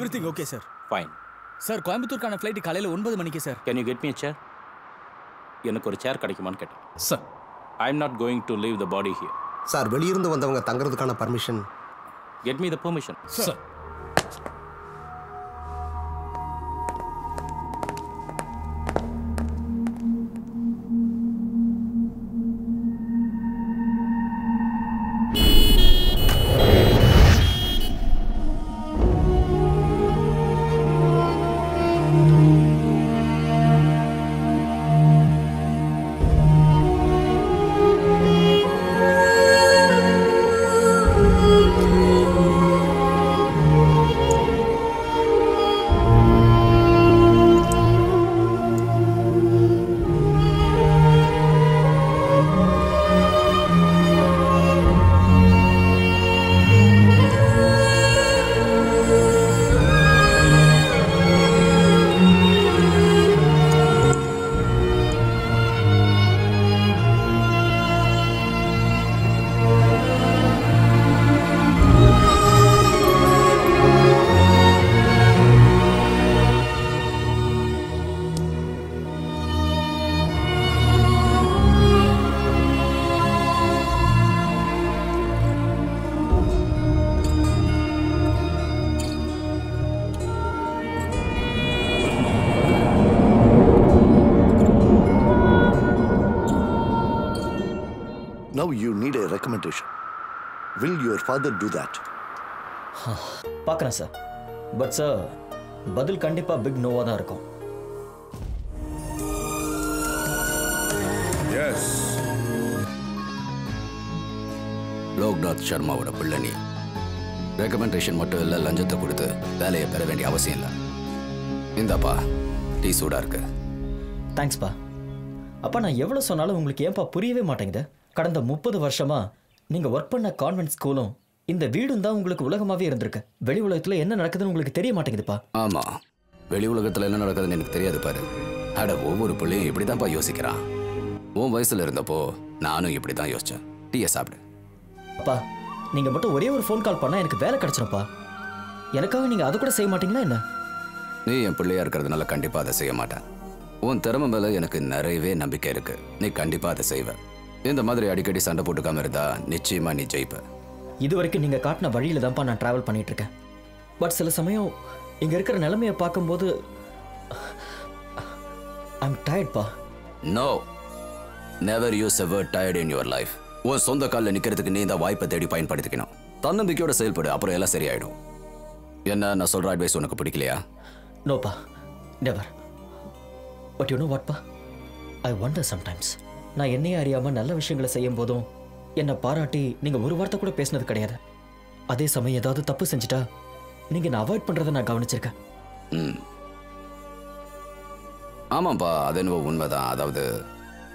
Everything okay, sir. Fine. Sir, கோயம்புத்தூர்க்கான flight காலையில 9 மணிக்கு sir. Can you get me a chair? எனக்கு ஒரு சேர் கிடைக்குமான்னு கேட்டேன். Sir. I am not going to leave the body here. Sir வெளியிருந்து வந்தவங்க தங்கறதுக்கான permission. Get me the permission. Sir. Now you need a recommendation. Will your father do that? பார்க்குறேன் sir. But sir பதில் கண்டிப்பாக big நோவாக தான் இருக்கும். S. Loknath சர்மாவோட பிள்ளை நீ. Recommendation மட்டும் இல்லை, லஞ்சத்தை கொடுத்து வேலையை பெற வேண்டிய அவசியம் இல்லை. இந்தாப்பா டீ சூடாக இருக்கு. தேங்க்ஸ்ப்பா. அப்பா நான் எவ்வளோ சொன்னாலும் உங்களுக்கு ஏன்பா புரியவே மாட்டேங்குது? கடந்த 30 வருஷமா நீங்கள் ஒர்க் பண்ண கான்வென்ட் ஸ்கூலும் இந்த வீடும் தான் உங்களுக்கு உலகமாகவே இருந்திருக்கு. வெளி உலகத்தில் என்ன நடக்குதுன்னு உங்களுக்கு தெரிய மாட்டேங்குதுப்பா. ஆமாம், வெளி உலகத்தில் என்ன நடக்குதுன்னு எனக்கு தெரியாது பாரு. அட ஒவ்வொரு பிள்ளையும் இப்படி தான்ப்பா யோசிக்கிறான். உன் வயசில் இருந்தப்போ நானும் இப்படி தான் யோசித்தேன். டீயை சாப்பிடு. அப்பா நீங்கள் மட்டும் ஒரே ஒரு ஃபோன் கால் பண்ணால் எனக்கு வேலை கிடச்சிருப்பா. எனக்காக நீங்கள் அதை கூட செய்ய மாட்டீங்களா என்ன? நீ என் பிள்ளையா இருக்கிறதுனால கண்டிப்பாக அதை செய்ய மாட்டேன். உன் திறமை மேலே எனக்கு நிறையவே நம்பிக்கை இருக்கு. நீ கண்டிப்பாக அதை செய்வ. இந்த மாதிரி அடிக்கடி சண்டை போட்டுக்காம இருந்தா நிச்சயமா நீ ஜெயிப்ப. இது வரைக்கும் நீங்கள் காட்டின வழியில் தான்ப்பா நான் ட்ராவல் பண்ணிட்டு இருக்கேன். பட் சில சமயம் இங்கே இருக்கிற நிலைமையை பார்க்கும்போது ஐம் டயர்ட்ப்பா. No, never use a word tired in your life. உன் சொந்த காலில் நிற்கிறதுக்கு நீ இந்த வாய்ப்பை தேடி பயன்படுத்திக்கணும். தன்னம்பிக்கையோட செயல்படு, அப்புறம் எல்லாம் சரியாயிடும். என்ன நான் சொல்கிற அட்வைஸ் உனக்கு பிடிக்கலையா? நோப்பா, நெவர். பட் யூ நோ வாட்ப்பா, ஐ வண்டர் சம்டைம்ஸ். நான் என்னையே அறியாமல் நல்ல விஷயங்களை செய்யும் போதும் என்னை பாராட்டி நீங்கள் ஒரு வார்த்தை கூட பேசினது கிடையாது. அதே சமயம் ஏதாவது தப்பு செஞ்சுட்டா நீங்கள் நான் அவாய்ட் பண்ணுறதை நான் கவனிச்சிருக்கேன். ஆமாப்பா, அது என்னவோ உண்மைதான். அதாவது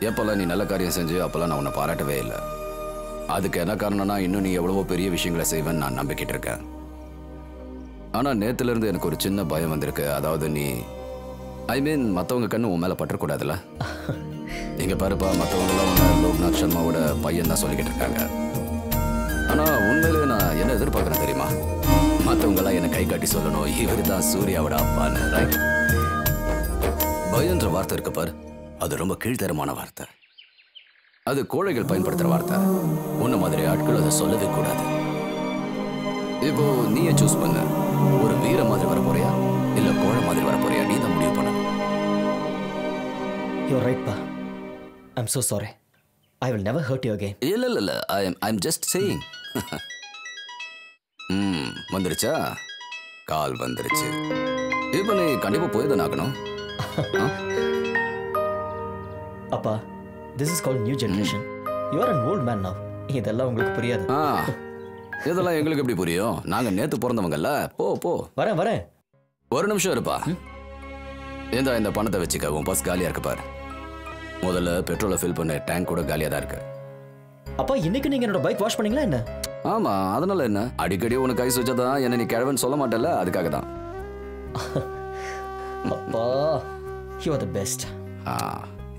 எப்போல்லாம் நீ நல்ல காரியம் செஞ்சு அப்போல்லாம் நான் உன்னை பாராட்டவே இல்லை. அதுக்கு என்ன காரணம்னா இன்னும் நீ எவ்வளவோ பெரிய விஷயங்களை செய்வேன்னு நான் நம்பிக்கிட்டு இருக்கேன். ஆனால் நேற்றுலேருந்து எனக்கு ஒரு சின்ன பயம் வந்திருக்கு. அதாவது நீ மற்றவங்க கண்ணு உன் மேலே பற்றக்கூடாதுல்ல. நீங்கள் பாருப்பா, மற்றவங்களாம் உன்னை லோக்நாத் சர்மாவோட பையன் தான் சொல்லிக்கிட்டு இருக்காங்க. ஆனால் உண்மையிலே நான் என்ன எதிர்பார்க்குறேன் தெரியுமா? மற்றவங்களாம் என்னை கை காட்டி சொல்லணும், இவர் தான் சூர்யாவோட அப்பான்னு. ரைட்? பயன்ற வார்த்தை இருக்கு பாரு, அது ரொம்ப கீழ்த்தரமான வார்த்தை. அது கோழைகள் பயன்படுத்துகிற வார்த்தை. உன்ன மாதிரி ஆட்கள் அதை சொல்லவே கூடாது. இப்போ நீயே சூஸ் பண்ண, ஒரு வீர மாதிரி வர போறியா இல்ல கோழை மாதிரி வர போறியா? நீ தான் முடிவு பண்ண. யூ ஆர் ரைட் பா. I am so sorry. I will never hurt you again. இல்ல ஐ அம் ஜஸ்ட் சேயிங். வந்துருச்சா? கால் வந்துருச்சு. இப்போ நீ கண்டிப்பா போய் தான் ஆகணும். அப்பா, this is called new generation. You are an old man now. இதெல்லாம் உங்களுக்கு புரியாது. இதெல்லாம் எங்களுக்கு எப்படி புரியும்? நாங்க நேத்து பிறந்தவங்கல்ல. போ போ. வரேன். ஒரு நிமிஷம் இருப்பா. இந்த பணத்தை வச்சுக்க. உன் பஸ் காலியா இருக்கு பாரு. முதல்ல பெட்ரோலை ஃபில் பண்ண டேங்க் கூட காலியா தான் இருக்கு. அப்பா, இன்னைக்கு நீங்க என்னோட பைக் வாஷ் பண்ணீங்களா என்ன? ஆமா, அதனால என்ன? அடிக்கடி உனக்கு கை சுச்சதான் என்ன நீ கிழவன் சொல்ல மாட்டல, அதுக்காக தான். அப்பா, you are the best.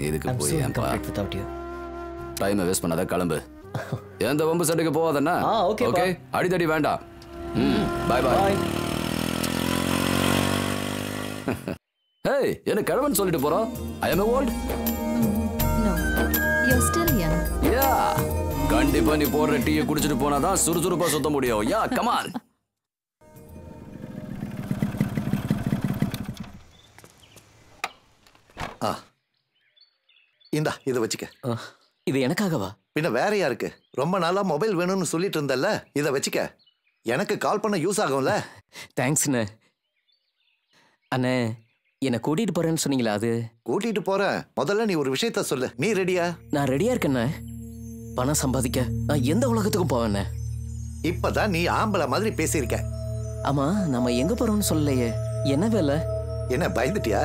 இதுக்கு போய் ஏன்பா without you. டைமை வேஸ்ட் பண்ணாத, கிளம்பு. எந்த வம்பு சண்டைக்கு போவாதன்னா? ஓகே. அடிதடி வேண்டாம். Bye bye. ஏய் என்ன கிழவன் சொல்லிட்டு போறோம்? I am old. No, you're still young. Yeah கண்டிப்பா நீ போடுற டீயை குடிச்சிட்டு போனாதான் சுறுசுறுப்பா சுத்த முடியும். Yeah come on. இந்தா இதை வச்சுக்க. இது எனக்காகவா? பின்ன வேற யாருக்கு? ரொம்ப நாளா மொபைல் வேணும்னு சொல்லிட்டு இருந்தல்ல, இதை வச்சுக்க. எனக்கு கால் பண்ண யூஸ் ஆகும்ல. தேங்க்ஸ்ண்ணே. அண்ணே என்னை கூட்டிட்டு போறேன்னு சொன்னீங்களா? அது கூட்டிட்டு போறேன். முதல்ல நீ ஒரு விஷயத்த சொல்லு. நீ ரெடியா? நான் ரெடியா இருக்கேண்ணே. பணம் சம்பாதிக்க நான் எந்த உலகத்துக்கும் போவேண்ணே. இப்பதான் நீ ஆம்பளை மாதிரி பேசியிருக்க. ஆமா நம்ம எங்க போறோம்னு சொல்லலையே. என்ன வேலை? என்ன பயந்துட்டியா?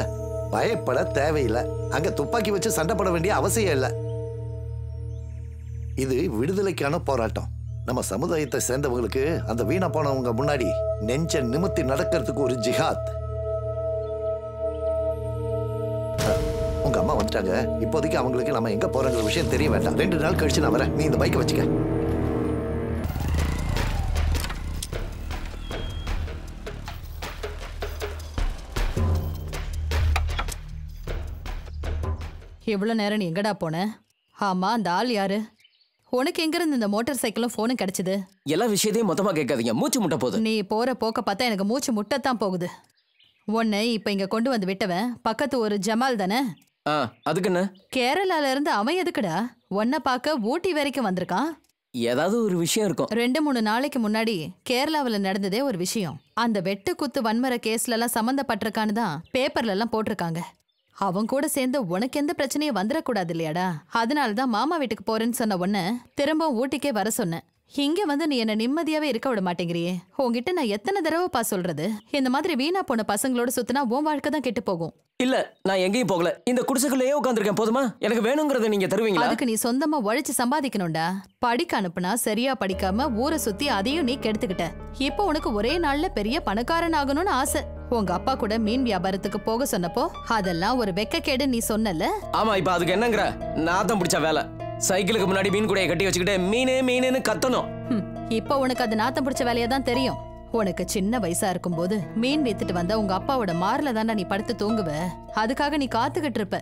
பயப்பட தேவையில்லை. அங்க துப்பாக்கி வச்சு சண்டை போட வேண்டிய அவசியம் இல்லை. இது விடுதலைக்கான போராட்டம். நம்ம சமுதாயத்தை சேர்ந்தவங்களுக்கு அந்த வீணா போனவங்க முன்னாடி நெஞ்ச நிமித்தி நடக்கிறதுக்கு ஒரு ஜிஹாத். உங்க அம்மா வந்துட்டாங்க. இப்போதைக்கு அவங்களுக்கு நம்ம எங்க போறோங்கிற விஷயம் தெரிய வேண்டாம். 2 நாள் கழிச்சு நான் வரேன். நீ இந்த பைக்கை வச்சுக்க. எவ்வளவு நேரம் நீ எங்கடா போன? ஆமா, அந்த ஆள் யாரு? உனக்கு எங்க இருந்து இந்த மோட்டார் சைக்கிளும் போனும் கிடைச்சது? எல்லா விஷயத்தையும் மொத்தமா கேட்காதீங்க, மூச்சு முட்ட போகுது. நீ போற போக்க பார்த்தா எனக்கு மூச்சு முட்டத்தான் போகுது. உன்னை இப்ப இங்க கொண்டு வந்து விட்டவன் பக்கத்து ஒரு ஜமால் தானே? அதுக்கு என்ன? கேரளால இருந்து அவன் எதுக்குடா உன்னை பார்க்க ஊட்டி வரைக்கும் வந்திருக்கான்? ஏதாவது ஒரு விஷயம் இருக்கும். 2-3 நாளைக்கு முன்னாடி கேரளாவில் நடந்ததே ஒரு விஷயம். அந்த வெட்டு குத்து வன்முறை கேஸ்ல எல்லாம் சம்மந்தப்பட்டிருக்கான்னு தான் பேப்பர்ல எல்லாம் போட்டிருக்காங்க. அவன் கூட சேர்ந்து உனக்கு எந்த பிரச்சனையும் வந்துடக்கூடாது இல்லையாடா? அதனாலதான் மாமா வீட்டுக்கு போறேன்னு சொன்ன உடனே திரும்ப ஊட்டிக்கே வர சொன்னேன். இங்க வந்து நீ என்ன நிம்மதியாவே இருக்க விட மாட்டேங்கிறியே. உன்கிட்ட நான் எத்தனை தடவைப்பா சொல்றது? இந்த மாதிரி வீணா போன பசங்களோட சுத்தினா உன் வாழ்க்கை தான் கெட்டு போகும். இல்ல, நான் எங்கேயும் போகல. இந்த குடிசைக்குள்ளேயே உட்காந்துருக்கேன். போதுமா? எனக்கு வேணுங்கிறத நீங்க தருவீங்களா? அதுக்கு நீ சொந்தமா உழைச்சு சம்பாதிக்கணும்டா. படிக்க அனுப்புனா சரியா படிக்காம ஊரை சுத்தி அதையும் நீ கெடுத்துக்கிட்ட. இப்போ உனக்கு ஒரே நாள்ல பெரிய பணக்காரன் ஆகணும்னு ஆசை. உங்க அப்பா கூட மீன் வியாபாரத்துக்கு போக சொன்னப்போ அதெல்லாம் ஒரு வெக்கக்கேடு நீ சொன்னல. ஆமா, இப்ப அதுக்கு என்னங்கற? நாத்தம் பிடிச்ச வேலை. சைக்கிளுக்கு முன்னாடி மீன் கூடைய கட்டி வச்சுக்கிட்டு மீனே மீனேன்னு கத்தணும். இப்போ உனக்கு அது நாத்தம் பிடிச்ச வேலையா தான் தெரியும். உனக்கு சின்ன வயசா இருக்கும்போது மீன் வித்துட்டு வந்த உங்க அப்பாவோட மார்ல தானே நீ படுத்து தூங்குவ. அதுக்காக நீ காத்துக்கிட்டு இருப்ப.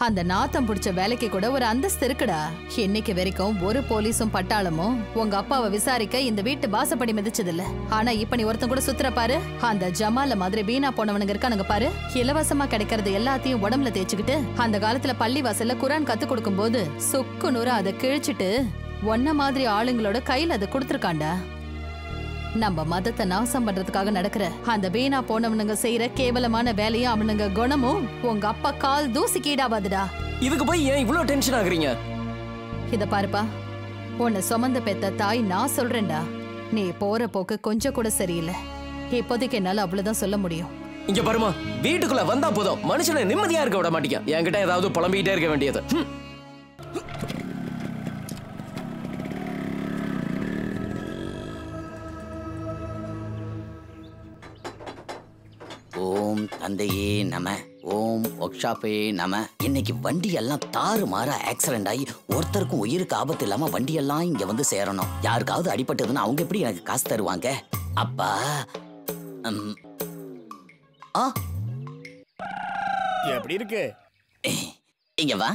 அந்த நாத்தம் பிடிச்ச வேலைக்கு கூட ஒரு அந்தஸ்து இருக்குடா. இன்னைக்கு வரைக்கும் ஒரு போலீஸும் பட்டாளமும் உங்க அப்பாவை விசாரிக்க இந்த வீட்டு வாசப்படி மிதிச்சதில்ல. ஆனா இப்ப நீ ஒருத்தன் கூட சுத்துற பாரு. அந்த ஜமால மாதிரி வீணா போனவனுங்க இருக்கானுங்க பாரு. இலவசமா கிடைக்கிறது எல்லாத்தையும் உடம்புல தேய்ச்சிக்கிட்டு அந்த காலத்துல பள்ளி வாசல்ல குரான் கத்து கொடுக்கும் போது சொக்கு நூறு அதை கிழிச்சிட்டு ஒன்ன மாதிரி ஆளுங்களோட கையில அதை கொடுத்துருக்காண்டா. நம்ம மதத்தை நாசம் பண்றதுக்காக நடக்கிற அந்த வீணா போனவனுங்க செய்யற கேவலமான வேலையும் அவனுங்க குணமும் உங்க அப்பா கால் தூசி ஈடாவாதுடா. இதுக்கு போய் ஏன் இவ்வளவு டென்ஷன் ஆகுறீங்க? இத பாருப்பா, உன்னை சுமந்த பெத்த தாய் நான் சொல்றேன்டா. நீ போற போக்கு கொஞ்சம் கூட சரியில்லை. இப்போதைக்கு என்னால அவ்வளவுதான் சொல்ல முடியும். இங்க பாருமா, வீட்டுக்குள்ள வந்தா போதும் மனுஷனை நிம்மதியா இருக்க விட மாட்டீங்க. என்கிட்ட ஏதாவது புலம்பிக்கிட்டே இருக்க வேண்டியது. ஓம் தந்தையே நம, ஓம் ஒர்க் ஷாப்பே நம. இன்னைக்கு வண்டி எல்லாம் தாறு மாற ஆக்சிடென்ட் ஆகி ஒருத்தருக்கும் உயிருக்கு ஆபத்து இல்லாம வண்டி எல்லாம் இங்க வந்து சேரணும். யாருக்காவது அடிபட்டதுன்னா அவங்க எப்படி எனக்கு காசு தருவாங்க? அப்பா எப்படி இருக்கு? இங்க வா.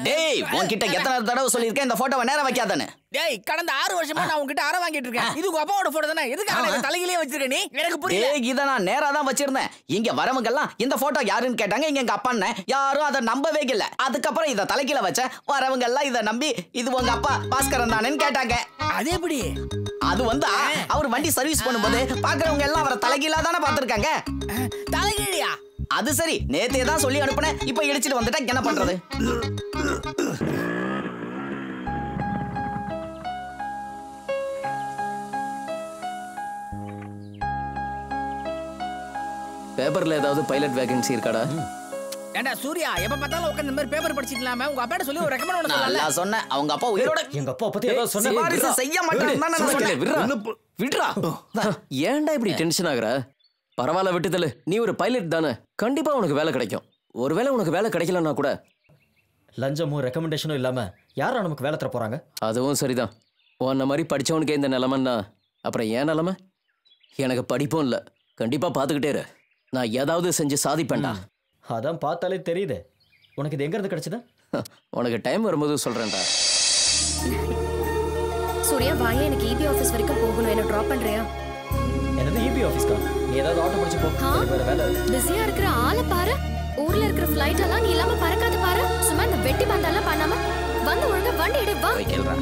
டேய், உன்கிட்ட எத்தனை தடவை சொல்லியிருக்கேன் இந்த போட்டோவை நேரா வைக்காதன்னு. டேய், கடந்த 6 வருஷமா நான் உன்கிட்ட அரை வாங்கிட்டு இருக்கேன். இது உங்க அப்பாவோட போட்டோ தானே? எதுக்கு தலையிலே வச்சிருக்க நீ? எனக்கு புரியல. டேய், இத நான் நேரா தான் வச்சிருந்தேன். இங்க வரவங்க எல்லாம் இந்த போட்டோ யாருன்னு கேட்டாங்க. இங்க எங்க அப்பான்னு. யாரும் அதை நம்பவே இல்ல. அதுக்கப்புறம் இத தலைக்கீழ வச்ச வரவங்க எல்லாம் இத நம்பி இது உங்க அப்பா பாஸ்கரன் தானேன்னு கேட்டாங்க. அது எப்படி? அது வந்து அவர் வண்டி சர்வீஸ் பண்ணும்போது பாக்குறவங்க எல்லாம் அவரை தலைகீழா தானே பாத்துருக்காங்க. தலைகீழியா? அது சரி, நேத்தே தான் சொல்லி அனுப்புனேன். இப்ப இடிச்சிட்டு வந்துட்டா என்ன பண்றது? பேப்பர்ல ஏதாவது பைலட் வேகன்சி இருக்காடா? ஏண்டா சூர்யா, எப்ப பார்த்தாலும் உட்கார்ந்து இந்த மாதிரி பேப்பர் படிச்சிக்கலாமே. உங்க அப்பாட்ட சொல்லி ஒரு ரெக்கமெண்ட் பண்ண சொல்லல. நான் சொன்னேன் அவங்க அப்பா உயிரோட. எங்க அப்பா பத்தி ஏதோ சொன்ன சிபாரிசு செய்ய மாட்டான்னு நான் சொன்னேன். விட்றா. ஏன்டா இப்படி டென்ஷன் ஆகுற? பரவாயில்ல, விட்டுதல. நீ ஒரு பைலட் தானே, கண்டிப்பா உனக்கு வேலை கிடைக்கும். ஒருவேளை உனக்கு வேலை கிடைக்கலன்னா கூட லஞ்சமும் ரெக்கமெண்டேஷனும் இல்லாம யாரா நமக்கு வேலை தர போறாங்க? அதுவும் சரிதான். உன்ன மாதிரி படிச்சவனுக்கே இந்த நிலைமைன்னா அப்புறம் ஏன் நிலைமை? எனக்கு படிப்பும் இல்லை. கண்டிப்பா பார்த்துக்கிட்டே இரு. நான் ஏதாவது செஞ்சு சாதிப்பேன்டா. அதான் பார்த்தாலே தெரியுது. உனக்கு இது எங்க இருந்து கிடைச்சது? உனக்கு டைம் வரும்போது சொல்றேன்டா. சூர்யா வாயா, எனக்கு இபி ஆஃபீஸ் வரைக்கும் போகணும். என்ன டிராப் பண்றியா? என்னது இபி ஆஃபீஸ்க்கா? நீ ஏதாவது ஆட்டோ பிடிச்சு போ. வேற வேலை. பிஸியா இருக்கிற ஆளை பாரு. ஊர்ல இருக்கிற ஃப்ளைட் எல்லாம் நீ இல்லாம பறக்காத பாரு. சும்மா இந்த வெட்டி பந்தாலாம் பண்ணாம வந்து ஒழுங்கா வண்டி எடு வா.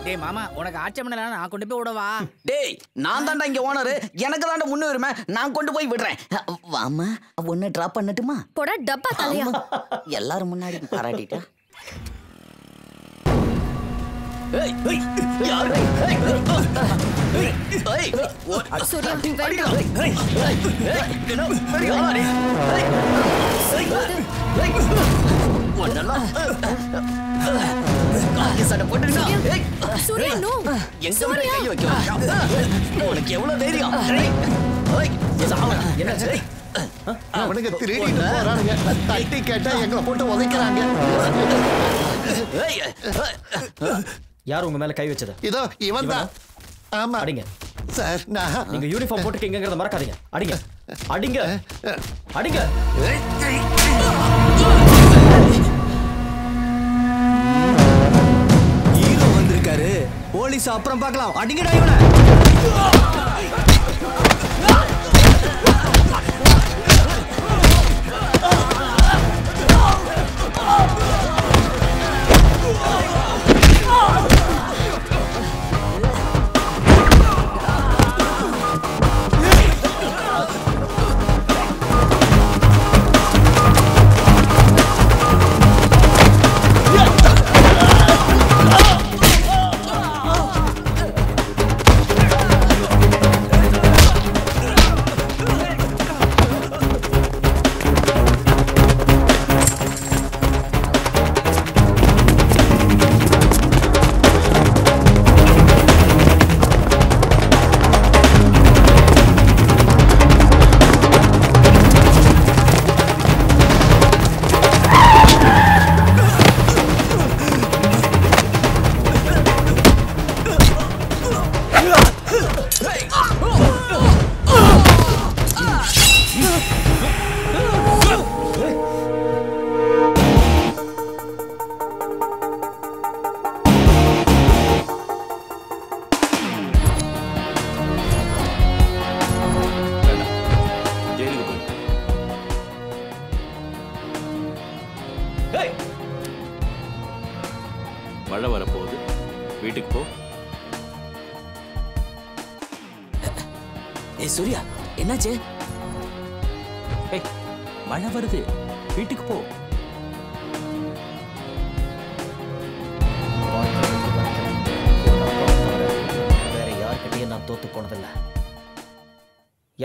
டேய் மாமா, உனக்கு ஆச்சமனல நான் கொண்டு போய் விடவா? டேய், நான் தான்டா இங்க ஓனர். எனக்கு தான்டா முன்னுரிமை. நான் கொண்டு போய் விடுறேன். வாமா, ஒன்னு டிராப் பண்ணட்டுமா? போடா டப்பா தலையா. எல்லாரும் முன்னாடி பாராட்டிட்டா. ஏய் ஏய் யார்? ஏய் ஏய் சூர்யா வேண்டாம். ஏய் என்ன யார்? ஏய் ஒண்ணலாம் காக்கி சட்டை போட்டுடா. ஏய் சூர்யா நோ. எங்க மேல கை வைக்க? உனக்கு எவ்வளவு தைரியம்? ஏய் சாவடா. என்ன? அவனுங்க திருடிட்டு போறானுங்க. தட்டி கேட்டா எங்களை போட்டு உதைக்கிறாங்க. யார் உங்க மேல கை வச்சது? இதோ இவன் தான். ஆமா. அடிங்க சார். நான் நீங்க யூனிஃபார்ம் போட்டுக்கீங்கறத மறக்காதீங்க. அடிங்க அடிங்க அடிங்க. ஹீரோ வந்திருக்காரு. போலீஸ் அப்புறம் பார்க்கலாம். அடிங்கடா இவனை. மழை வரப்போகுது, வீட்டுக்கு போ. ஏய் சூர்யா, என்னாச்சு? ஏய், மழை வருது, வீட்டுக்கு போ. வேற யார்கிட்டயும் நான் தோத்து போனதில்லை.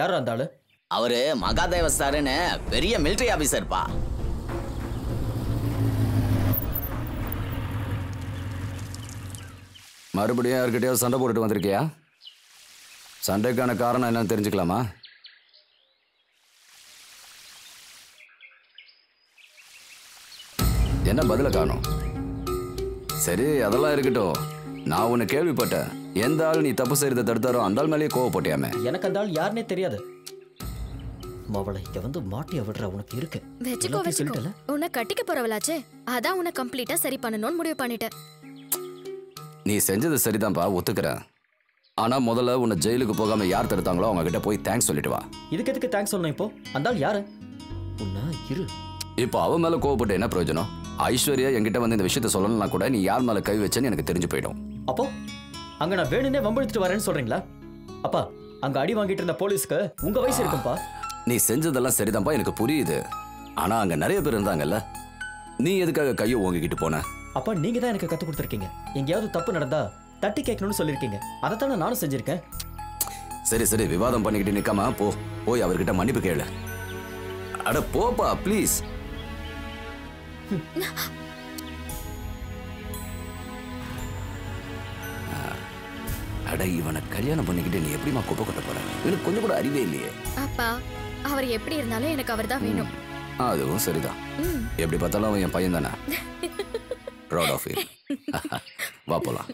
யார் அந்த ஆளு? அவரு மகாதேவ சாருன்னு பெரிய மிலிட்டரி ஆபீசர்ப்பா. மறுபடியும் யார்கிட்டயாவது சண்டை போட்டுட்டு வந்திருக்கியா? சண்டைக்கான காரணம் என்னன்னு தெரிஞ்சுக்கலாமா? என்ன பதில காணும்? சரி, அதெல்லாம் இருக்கட்டும். நான் உன்னை கேள்விப்பட்டேன். எந்த ஆள் நீ தப்பு செய்யறதை தடுத்தாரோ அந்த ஆள் மேலேயே கோவப்பட்டியாமே. எனக்கு அந்த ஆள் யாருன்னே தெரியாது. மவளை இங்க வந்து மாட்டிய விடுற உனக்கு இருக்கு. வெச்சுக்கோ வெச்சுக்கோ. உன்னை கட்டிக்க போறவளாச்சே, அதான் உன்னை கம்ப்ளீட்டா சரி பண்ணணும்னு முடிவு பண்ணிட்டேன். நீ செஞ்சது சரிதான்ப்பா, ஒத்துக்கிறேன். ஆனா முதல்ல உன்னை ஜெயிலுக்கு போகாம யார் தடுத்தாங்களோ அவங்க கிட்ட போய் தேங்க்ஸ் சொல்லிட்டு வா. இதுக்கு எதுக்கு தேங்க்ஸ் சொல்லணும் இப்போ? அந்த ஆள் யாரு? உன்ன இரு. இப்போ அவன் மேல கோவப்பட்டு என்ன பிரயோஜனம்? ஐஸ்வர்யா என்கிட்ட வந்து இந்த விஷயத்த சொல்லணும்னா கூட நீ யார் மேல கை வச்சேன்னு எனக்கு தெரிஞ்சு போயிடும். அப்போ அங்க நான் வேணுனே வம்பிழுத்துட்டு வரேன்னு சொல்றீங்களா? அப்பா, அங்க அடி வாங்கிட்டு இருந்த போலீஸ்க்கு உங்க வயசு இருக்கும்பா. நீ செஞ்சதெல்லாம் சரிதான்ப்பா, எனக்கு புரியுது. ஆனா அங்க நிறைய பேர் இருந்தாங்கல்ல, நீ எதுக்காக கையை ஓங்கிக்கிட்டு போன? அப்பா, நீங்க தான் எனக்கு கத்து கொடுத்துருக்கீங்க. எங்கேயாவது தப்பு நடந்தா தட்டி கேட்கணும்னு சொல்லியிருக்கீங்க. அதைத்தானே நானும் செஞ்சிருக்கேன். சரி சரி, விவாதம் பண்ணிக்கிட்டு நிக்காம போய் அவர்கிட்ட மன்னிப்பு கேளு. அட போப்பா ப்ளீஸ். அட, இவனை கல்யாணம் பண்ணிக்கிட்டு நீ எப்படிமா குப்பை கொட்ட போற? எனக்கு கொஞ்சம் கூட அறிவே இல்லையே. அப்பா, அவர் எப்படி இருந்தாலும் எனக்கு அவர் தான் வேணும். அதுவும் சரிதான். எப்படி பார்த்தாலும் அவன் என் பையன் தானே. Proud of you. வா போலாம்.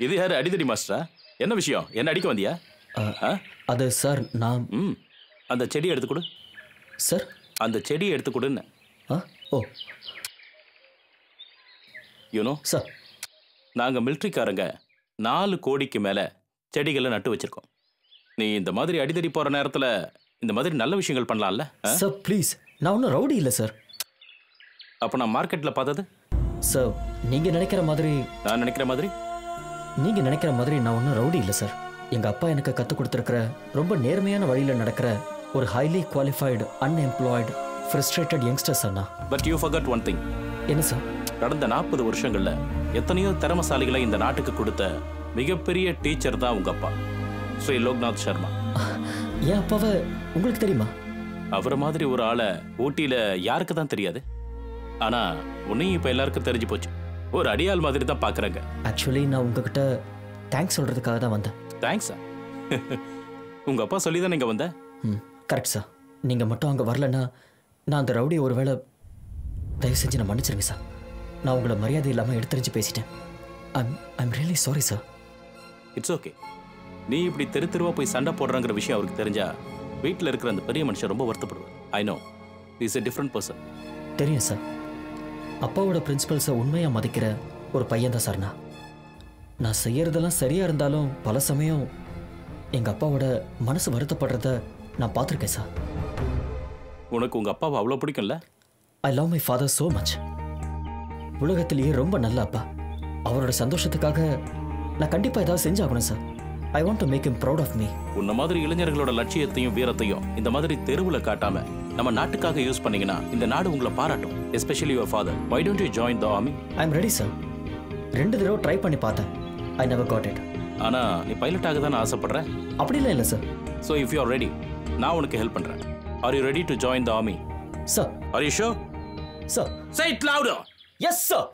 இது யாரு அடிதடி மாஸ்டரா? என்ன விஷயம்? என்ன அடிக்க வந்தியா? அது சார் நான் அந்த செடியை எடுத்து கொடு. சார் அந்த செடியை எடுத்து கொடுன்னு. ஓ யூனோ சார், நாங்கள் மிலிட்ரிக்காரங்க 4 கோடிக்கு மேலே செடிகளை நட்டு வச்சிருக்கோம். நீ இந்த மாதிரி அடிதடி போகிற நேரத்தில் இந்த மாதிரி நல்ல விஷயங்கள் பண்ணலாம்ல? சார் ப்ளீஸ், நான் ஒன்றும் ரவுடி இல்லை சார். அப்போ நான் மார்க்கெட்டில் பார்த்தது? சார் நீங்கள் நினைக்கிற மாதிரி நான் நினைக்கிற மாதிரி நீங்கள் நினைக்கிற மாதிரி நான் ஒன்றும் ரவுடி இல்லை சார். எங்கள் அப்பா எனக்கு கற்றுக் கொடுத்துருக்கிற ரொம்ப நேர்மையான வழியில் நடக்கிற ஒரு highly qualified unemployed frustrated youngster sir நான். But you forgot one thing. என்ன சார்? கடந்த 40 வருஷங்களில் எத்தனையோ திறமசாலிகளை இந்த நாட்டுக்கு கொடுத்த மிகப்பெரிய டீச்சர் தான் உங்கள் அப்பா, ஸ்ரீ லோக்நாத் சர்மா. என் அப்பாவை உங்களுக்கு தெரியுமா? அவரை மாதிரி ஒரு ஆளை ஊட்டியில் யாருக்கு தான் தெரியாது? ஆனால் உன்னையும் இப்போ எல்லாருக்கும் தெரிஞ்சு போச்சு. ஒரு அடியாள் மாதிரி தான் பார்க்குறாங்க. ஆக்சுவலி நான் உங்ககிட்ட தேங்க்ஸ் சொல்கிறதுக்காக தான் வந்தேன். தேங்க்ஸா? உங்கள் அப்பா சொல்லி தான் நீங்கள் வந்த? Correct sir. நீங்கள் மட்டும் அங்கே வரலன்னா நான் அந்த ரவுடியை ஒரு வேளை தயவு செஞ்சு நான் மன்னிச்சிருங்க சார். நான் உங்களை மரியாதை இல்லாமல் எடுத்துரிஞ்சு பேசிட்டேன். I'm really sorry sir. It's okay. நீ இப்படி தெருவா போய் சண்டை போடுறாங்கிற விஷயம் அவருக்கு தெரிஞ்சா வீட்டில் இருக்கிற அந்த பெரிய மனுஷன் ரொம்ப வருத்தப்படுவார். I know is a different person. தெரியும் சார். அப்பாவோட பிரின்சிபல்ஸை உண்மையாக மதிக்கிற ஒரு பையன் தான் சார் நான் செய்யறதெல்லாம் சரியாக இருந்தாலும் பல சமயம் எங்கள் அப்பாவோட மனசு வருத்தப்படுறத நான் பார்த்துருக்கேன் சார். உனக்கு உங்கள் அப்பாவை அவ்வளோ பிடிக்கும்ல? I love my father so much. உலகத்திலேயே ரொம்ப நல்ல அப்பா. அவரோட சந்தோஷத்துக்காக நான் கண்டிப்பாக ஏதாவது செஞ்சாகணும் sir. I want to make him proud of me. உன்ன மாதிரி இளைஞர்களோட லட்சியத்தையும் வீரத்தையும் இந்த மாதிரி தெருவில் காட்டாம நம்ம நாட்டுக்காக யூஸ் பண்ணீங்கன்னா இந்த நாடு உங்களை பாராட்டும். Especially your father. Why don't you join the army? I am ready sir. 2 தடவை ட்ரை பண்ணி பார்த்தேன். I never got it. ஆனா நீ பைலட் ஆக தான் ஆசைப்படுற? அப்படிலாம் இல்லை சார். So if you are ready, நான் உனக்கு ஹெல்ப் பண்றேன். Are you ready to join the army? Sir. Are you sure? Sir. Say it louder. Yes sir.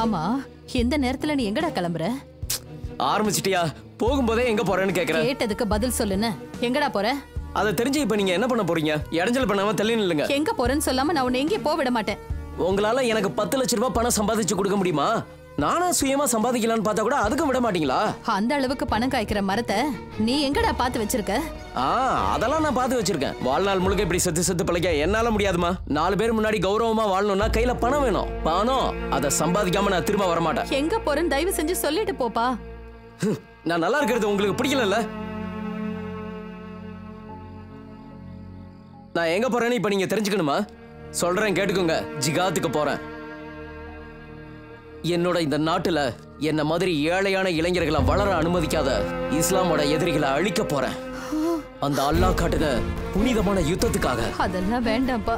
ஆமா, எந்த நேரத்துல நீ எங்கடா கிளம்புற? ஆரம்பிச்சிட்டியா? போகும்போதே எங்க போறேன்னு கேக்குறேன். கேட்டதுக்கு பதில் சொல்லுன்னு. எங்கடா போற? அதை தெரிஞ்சு இப்ப நீங்க என்ன பண்ண போறீங்க? இடைஞ்சல் பண்ணாம தள்ளி நில்லுங்க. எங்க போறேன்னு சொல்லாம நான் உன்னை எங்கேயும் போக விட மாட்டேன். உங்களால எனக்கு 10 லட்சம் ரூபாய் பணம் சம்பாதிச்சு கொடுக்க முடியுமா? நானா சுயமா சம்பாதிக்கலான்னு பார்த்தா கூட அதுக்கும் விட மாட்டீங்களா? அந்த அளவுக்கு பணம் காய்க்கிற மரத்தை நீ எங்கடா பார்த்து வச்சிருக்க? அதெல்லாம் நான் பார்த்து வச்சிருக்கேன். வாழ்நாள் முழுக்க இப்படி செத்து பிழைக்க என்னால முடியாதுமா. 4 பேர் முன்னாடி கௌரவமா வாழணும்னா கையில பணம் வேணும். பணம் அதை சம்பாதிக்காம நான் திரும்ப வர மாட்டேன். எங்க போறேன்னு தயவு செஞ்சு சொல்லிட்டு போப்பா. நான் நல்லா இருக்கிறது உங்களுக்கு பிடிக்கல. நான் எங்க போறேன்னு இப்ப நீங்க தெரிஞ்சுக்கணுமா? சொல்றேன் கேட்டுக்கோங்க. ஜிகாத்துக்கு போறேன். என்னோட இந்த நாட்டுல என்ன மாதிரி ஏழையான இளைஞர்களை வளர அனுமதிக்காத இஸ்லாமோட எதிரிகளை அழிக்க போறேன். அந்த அல்லாஹ் காட்டுன புனிதமான யுத்தத்துக்காக. அதெல்லாம் வேண்டாம்ப்பா,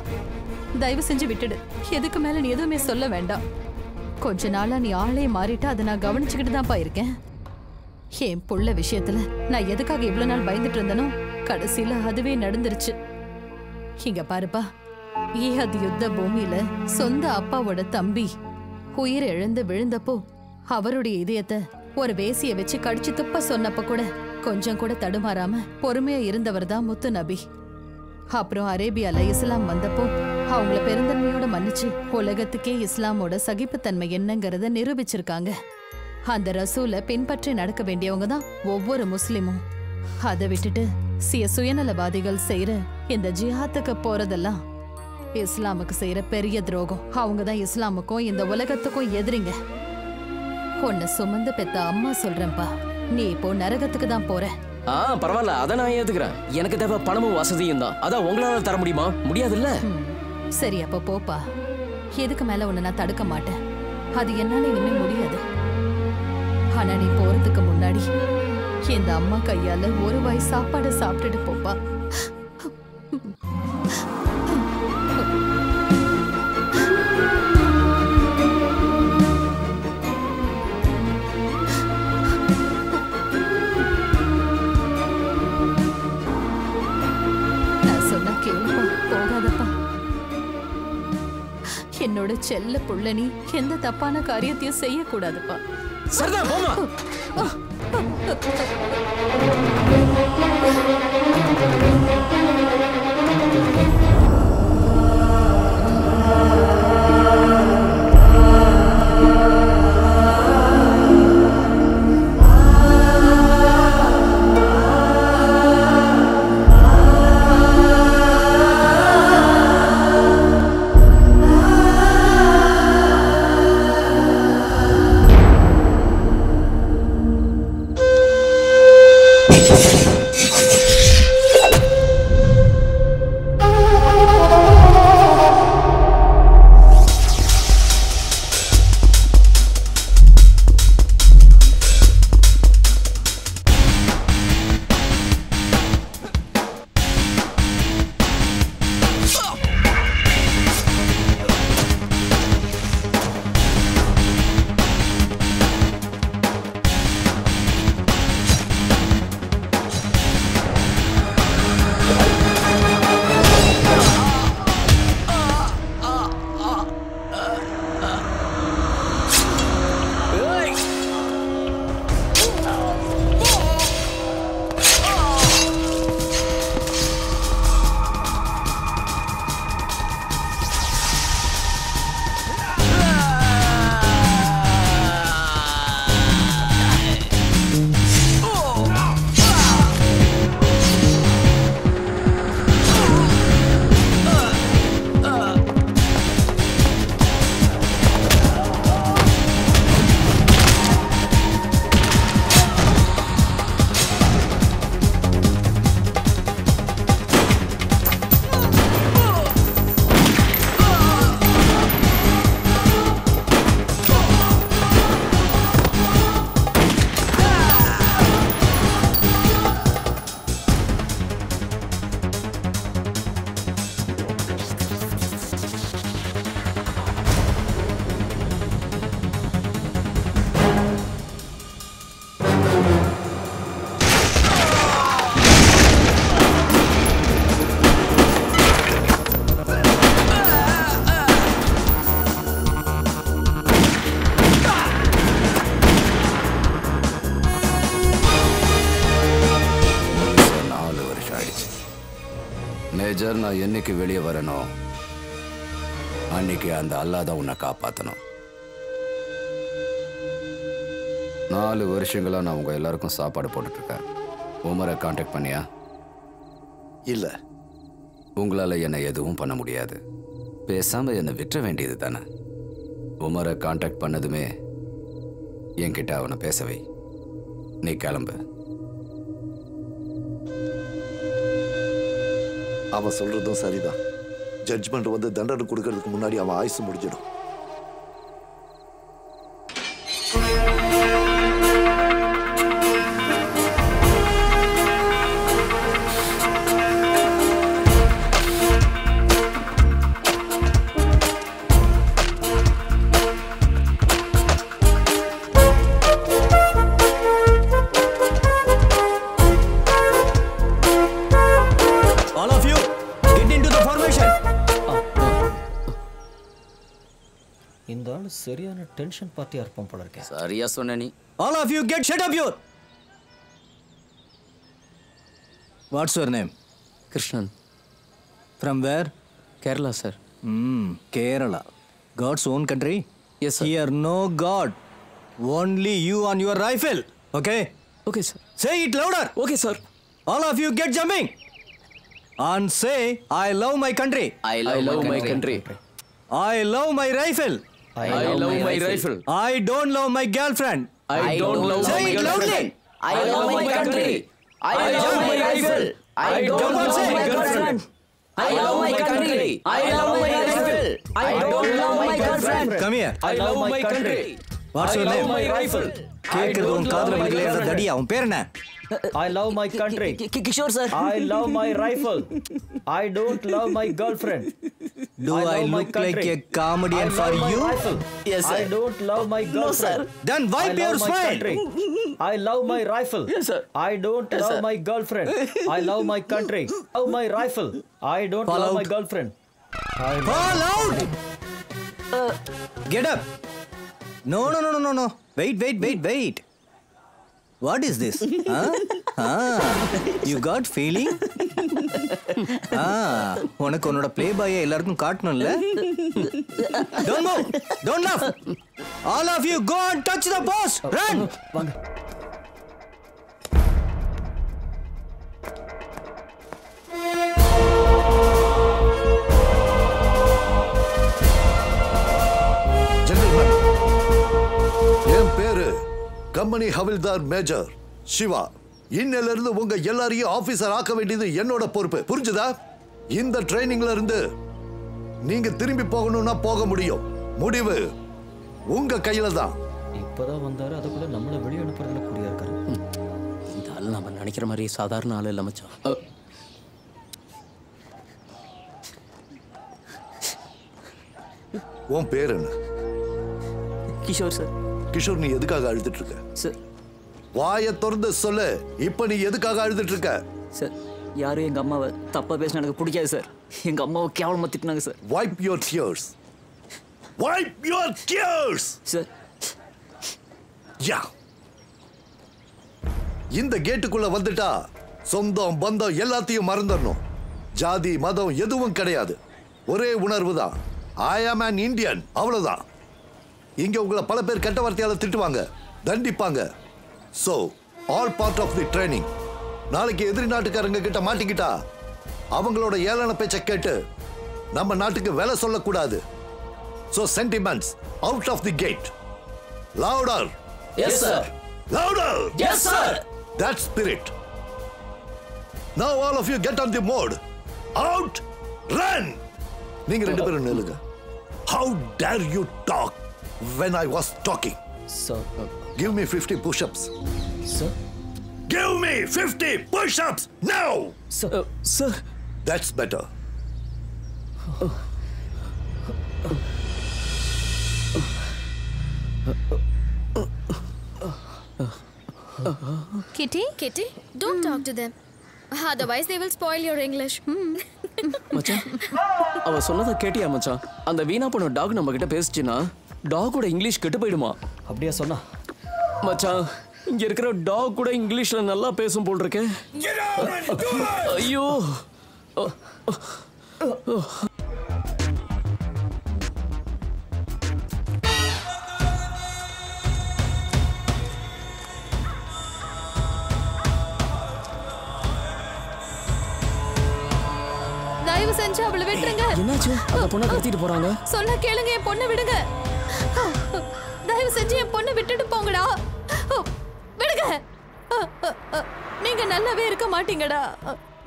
தயவு செஞ்சு விட்டுடு. எதுக்கு மேல நீ எதுவுமே சொல்ல வேண்டாம். கொஞ்ச நாளா நீ ஆளே மாறிட்டு அதை நான் கவனிச்சுக்கிட்டு தான்ப்பா இருக்கேன். என் புள்ள விஷயத்துல நான் எதுக்காக இவ்வளவு நாள் பயந்துட்டு இருந்தனோ கடைசியில அதுவே நடந்துருச்சு. இங்க பாருப்பா, ஈஹத் யுத்த பூமியில சொந்த அப்பாவோட தம்பி உயிர் இழந்து விழுந்தப்போ அவருடைய இதயத்தை ஒரு வேசிய வச்சு கடிச்சு துப்ப சொன்னப்ப கூட கொஞ்சம் கூட தடுமாறாம பொறுமையா இருந்தவர் தான் முத்து நபி. அப்புறம் அரேபியால இஸ்லாம் வந்தப்போ அவங்கள பெருந்தன்மையோட மன்னிச்சு உலகத்துக்கே இஸ்லாமோட சகிப்புத்தன்மை என்னங்கறத நிரூபிச்சிருக்காங்க. அந்த ரசூலை பின்பற்றி நடக்க வேண்டியவங்க தான் ஒவ்வொரு முஸ்லிமும். அதை விட்டுட்டு சுயநலவாதிகள் செய்யற இந்த ஜிஹாத்துக்கு போறதெல்லாம் இஸ்லாமுக்கு செய்யற பெரிய துரோகம். அவங்கதான் இஸ்லாமுக்கும் இந்த உலகத்துக்கும் எதிரிங்க. உன்னை சுமந்து பெத்த அம்மா சொல்றேன்பா, நீ இப்போ நரகத்துக்கு தான் போற. பரவாயில்ல, அதை நான் ஏத்துக்கிறேன். எனக்கு தேவை பணமும் வசதியும் தான். அதான் உங்களால தர முடியுமா? முடியாதுல்ல. சரி, அப்ப போப்பா. எதுக்கு மேல உன்னை நான் தடுக்க மாட்டேன். அது என்னால இனிமே முடியாது. ஆனா நீ போறதுக்கு முன்னாடி இந்த அம்மா கையால ஒரு வாய் சாப்பாடு சாப்பிட்டுட்டு போப்பா. என்னோட செல்ல புள்ள, நீ எந்த தப்பான காரியத்தையும் செய்யக்கூடாதுப்பா. சரிதான், போமா. மேஜர், நான் என்னைக்கு வெளியே வரணும் அன்னைக்கு அந்த அல்லாஹ் தான் உன்னை காப்பாற்றணும். 4 வருஷங்களா நான் உங்க எல்லாருக்கும் சாப்பாடு போட்டுட்டு இருக்கேன். உமரை கான்டாக்ட் பண்ணியா? இல்ல. உங்களால என்னை எதுவும் பண்ண முடியாது. பேசாம என்னை விற்ற வேண்டியது தானே. உமரை கான்டாக்ட் பண்ணதுமே என்கிட்ட அவனை பேசவை. நீ கிளம்பு. அவன் சொல்றதும் சரிதான். ஜட்ஜ்மெண்ட் வந்து தண்டனை கொடுக்கறதுக்கு முன்னாடி அவன் ஆயுசு முடிஞ்சிடும். இந்த ஆள் சரியான டென்ஷன் பார்ட்டியா இருப்போம் போல இருக்கே. சரியா சொன்ன நீ. All of you get shut up your. What's your name? Krishnan. From where? Kerala, sir. Kerala. God's own country? Yes, sir. Here no God. Only you on your rifle. Okay? Okay, sir. Say it louder. Okay, sir. All of you get jumping. And say, I love my country. I love my country. I love my rifle. I love my rifle. I don't love my girlfriend. I don't love Say my it girlfriend. loudly. I love my country. I love my rifle. I don't love my girlfriend. I love my country. I love my rifle. I don't love my girlfriend. Come here. I love my country. What's your I love name? my rifle. கேக்குறது உன் காதுல விழுகலையா தடியா? உன் பேர் என்ன? I love my country. Kishore sir. I love my rifle. I don't love my girlfriend. Do I look like a comedian for you? Yes sir. I don't love my girlfriend. Then wipe your smile. I love my rifle. Yes sir. I don't love my girlfriend. I love my country. Love my rifle. I don't Fall love out. my girlfriend. Fall out. Get up. No. Wait. What is this? You got feeling? உனக்கு உன்னோட play பாயை எல்லாருக்கும் காட்டணும்ல? Don't move. Don't laugh. All of you go and touch the boss. Run. வாங்க. Gentleman, என் பேரு company ஹவில்தார் major Siva. இன்னையில இருந்து உங்க எல்லாரையும் ஆபீசர் ஆக்க வேண்டியது என்னோட பொறுப்பு. புரிஞ்சுதா? இந்த ட்ரைனிங்ல இருந்து நீங்க திரும்பி போகணும்னா போக முடியும். முடிவு உங்க கையில தான். இப்பதான் வந்தாரு, அதுக்குள்ள நம்மள வெளியே அனுப்புறதுல குறியா இருக்காரு. இந்த ஆள் நம்ம நினைக்கிற மாதிரி சாதாரண ஆள் இல்ல மச்சான். உன் பேர் என்ன? கிஷோர் சார். கிஷோர், நீ எதுக்காக அழுதுட்டு இருக்க? சார், வாயை திறந்து சொல்லு. இப்ப நீ எதுக்காக அழுதுட்டு இருக்க? சார், யாரும் எங்க அம்மாவை தப்பா பேசினா எனக்கு பிடிக்காது சார். எங்க அம்மாவை கேவலமா திட்டினாங்க sir. Wipe your tears. Wipe your tears. Sir. Yeah. இந்த கேட்டுக்குள்ள வந்துட்டா சொந்தம் பந்தம் எல்லாத்தையும் மறந்துடணும். ஜாதி மதம் எதுவும் கிடையாது. ஒரே உணர்வு தான். I am an Indian. அவ்வளவுதான். இங்க உங்களை பல பேர் கெட்ட வார்த்தையால திட்டுவாங்க, தண்டிப்பாங்க. So, all part of the training. நாளைக்கு எதிரி நாட்டுக்காரங்க கிட்ட மாட்டிக்கிட்டா அவங்களோட ஏளன பேச்சை கேட்டு நம்ம நாட்டுக்கு வேலை சொல்லக்கூடாது. So, sentiments out of the gate. Louder. Yes, sir. Louder. Yes, sir. That spirit. Now all of you get on the mode. Out. Run. நீங்க ரெண்டு பேரும் நில்லுங்க. How dare you talk when I was talking? Sir. Give me 50 push-ups. Sir. Give me 50 push-ups now. Sir. That's better. Kitty, don't talk to them. Otherwise they will spoil your English. மச்சான், அவ சொன்னதை கேட்டியா மச்சான்? அந்த வீணா போன talk நம்ம கிட்ட பேசிச்சுன்னா டாகோட English கெட்டு போயிடுமா? அப்படியே சொன்னா? மச்சான், இங்க இருக்கிற டாக் கூட இங்கிலீஷ்ல நல்லா பேசும் போல் இருக்கே. ஐயோ. தயவு செஞ்சு அவளை விட்டுருங்க. என்னாச்சு? அந்த பொண்ணை கடத்திட்டு போறாங்க. சொன்னா கேளுங்க, என் பொண்ணை விடுங்க. தயவு செஞ்சு என் பொண்ணை விட்டுட்டு போங்கடா. விடுங்க. நீங்க நல்லாவே இருக்க மாட்டீங்கடா.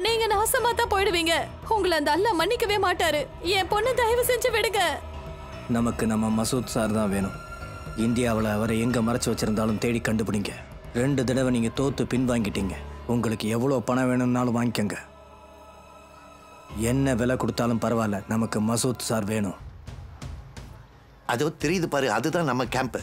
நீங்க நாசமா தான் போயிடுவீங்க. உங்களை அந்த அல்லாஹ் மன்னிக்கவே மாட்டாரு. என் பொண்ணை தயவு செஞ்சு விடுங்க. நமக்கு நம்ம மசூத் சார் தான் வேணும். இந்தியாவில் அவரை எங்க மறைச்சு வச்சிருந்தாலும் தேடி கண்டுபிடிங்க. 2 தடவை நீங்க தோத்து பின்வாங்கிட்டீங்க. உங்களுக்கு எவ்வளோ பணம் வேணும்னாலும் வாங்கிக்கங்க. என்ன விலை கொடுத்தாலும் பரவாயில்ல, நமக்கு மசூத் சார் வேணும். அதோ தெரியுது பாரு, அதுதான் நம்ம கேம்ப்.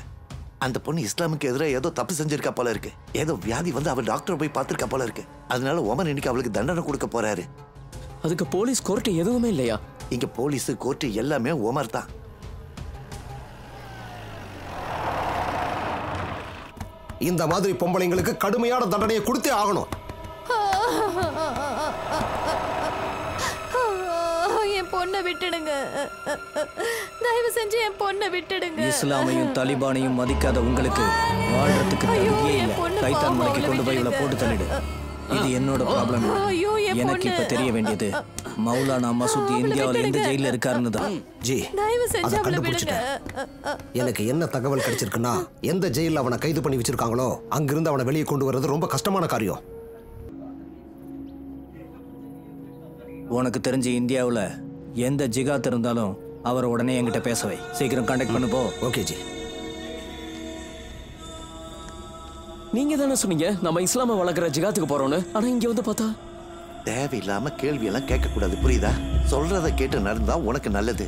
அந்த பொண்ணு இஸ்லாமுக்கு எதிராக ஏதோ தப்பு செஞ்சிருக்கா போல இருக்கு. ஏதோ வியாதி வந்து அவள் டாக்டர் போய் பார்த்திருக்கா போல இருக்கு. அதனால ஒமர் இன்னைக்கு அவளுக்கு தண்டனை கொடுக்க போறாரு. அதுக்கு போலீஸ் கோர்ட் எதுவுமே இல்லையா? இங்க போலீஸ் கோர்ட் எல்லாமே ஒமர் தான். இந்த மாதிரி பொம்பளைங்களுக்கு கடுமையான தண்டனையை கொடுத்தே ஆகணும். என் பொண்ணை விட்டுடுங்க. தயவு செஞ்சு என் பொண்ணை விட்டுடுங்க. இஸ்லாமையும் தாலிபானையும் மதிக்காத உங்களுக்கு வாழ்றதுக்கு தகுதியே இல்லை. கைத்தான் மலைக்கு கொண்டு போய் இவளை போட்டு தள்ளிடு. இது என்னோட ப்ராப்ளம். எனக்கு இப்ப தெரிய வேண்டியது மௌலானா மசூத் இந்தியாவில் எந்த ஜெயில இருக்காருன்னு தான். ஜி, அதை கண்டுபிடிச்சிட்டேன். எனக்கு என்ன தகவல் கிடைச்சிருக்குன்னா, எந்த ஜெயில அவனை கைது பண்ணி வச்சிருக்காங்களோ அங்கிருந்து அவனை வெளியே கொண்டு வர்றது ரொம்ப கஷ்டமான காரியம். உனக்கு தெரிஞ்சு இந்தியாவில் எந்த ஜிகாத் இருந்தாலும் அவரை உடனே என்கிட்ட பேசவை. சீக்கிரம் கான்டாக்ட் பண்ணு போ. Okay G. நீங்க தானே சொன்னீங்க நம்ம இஸ்லாம வளர்க்குற ஜிகாத்துக்கு போறோம்னு. ஆனா இங்க வந்து பார்த்தா தேவையில்லாம கேள்வி எல்லாம் கேட்க கூடாது, புரியுதா? சொல்றதை கேட்டு நடந்தா உனக்கு நல்லது.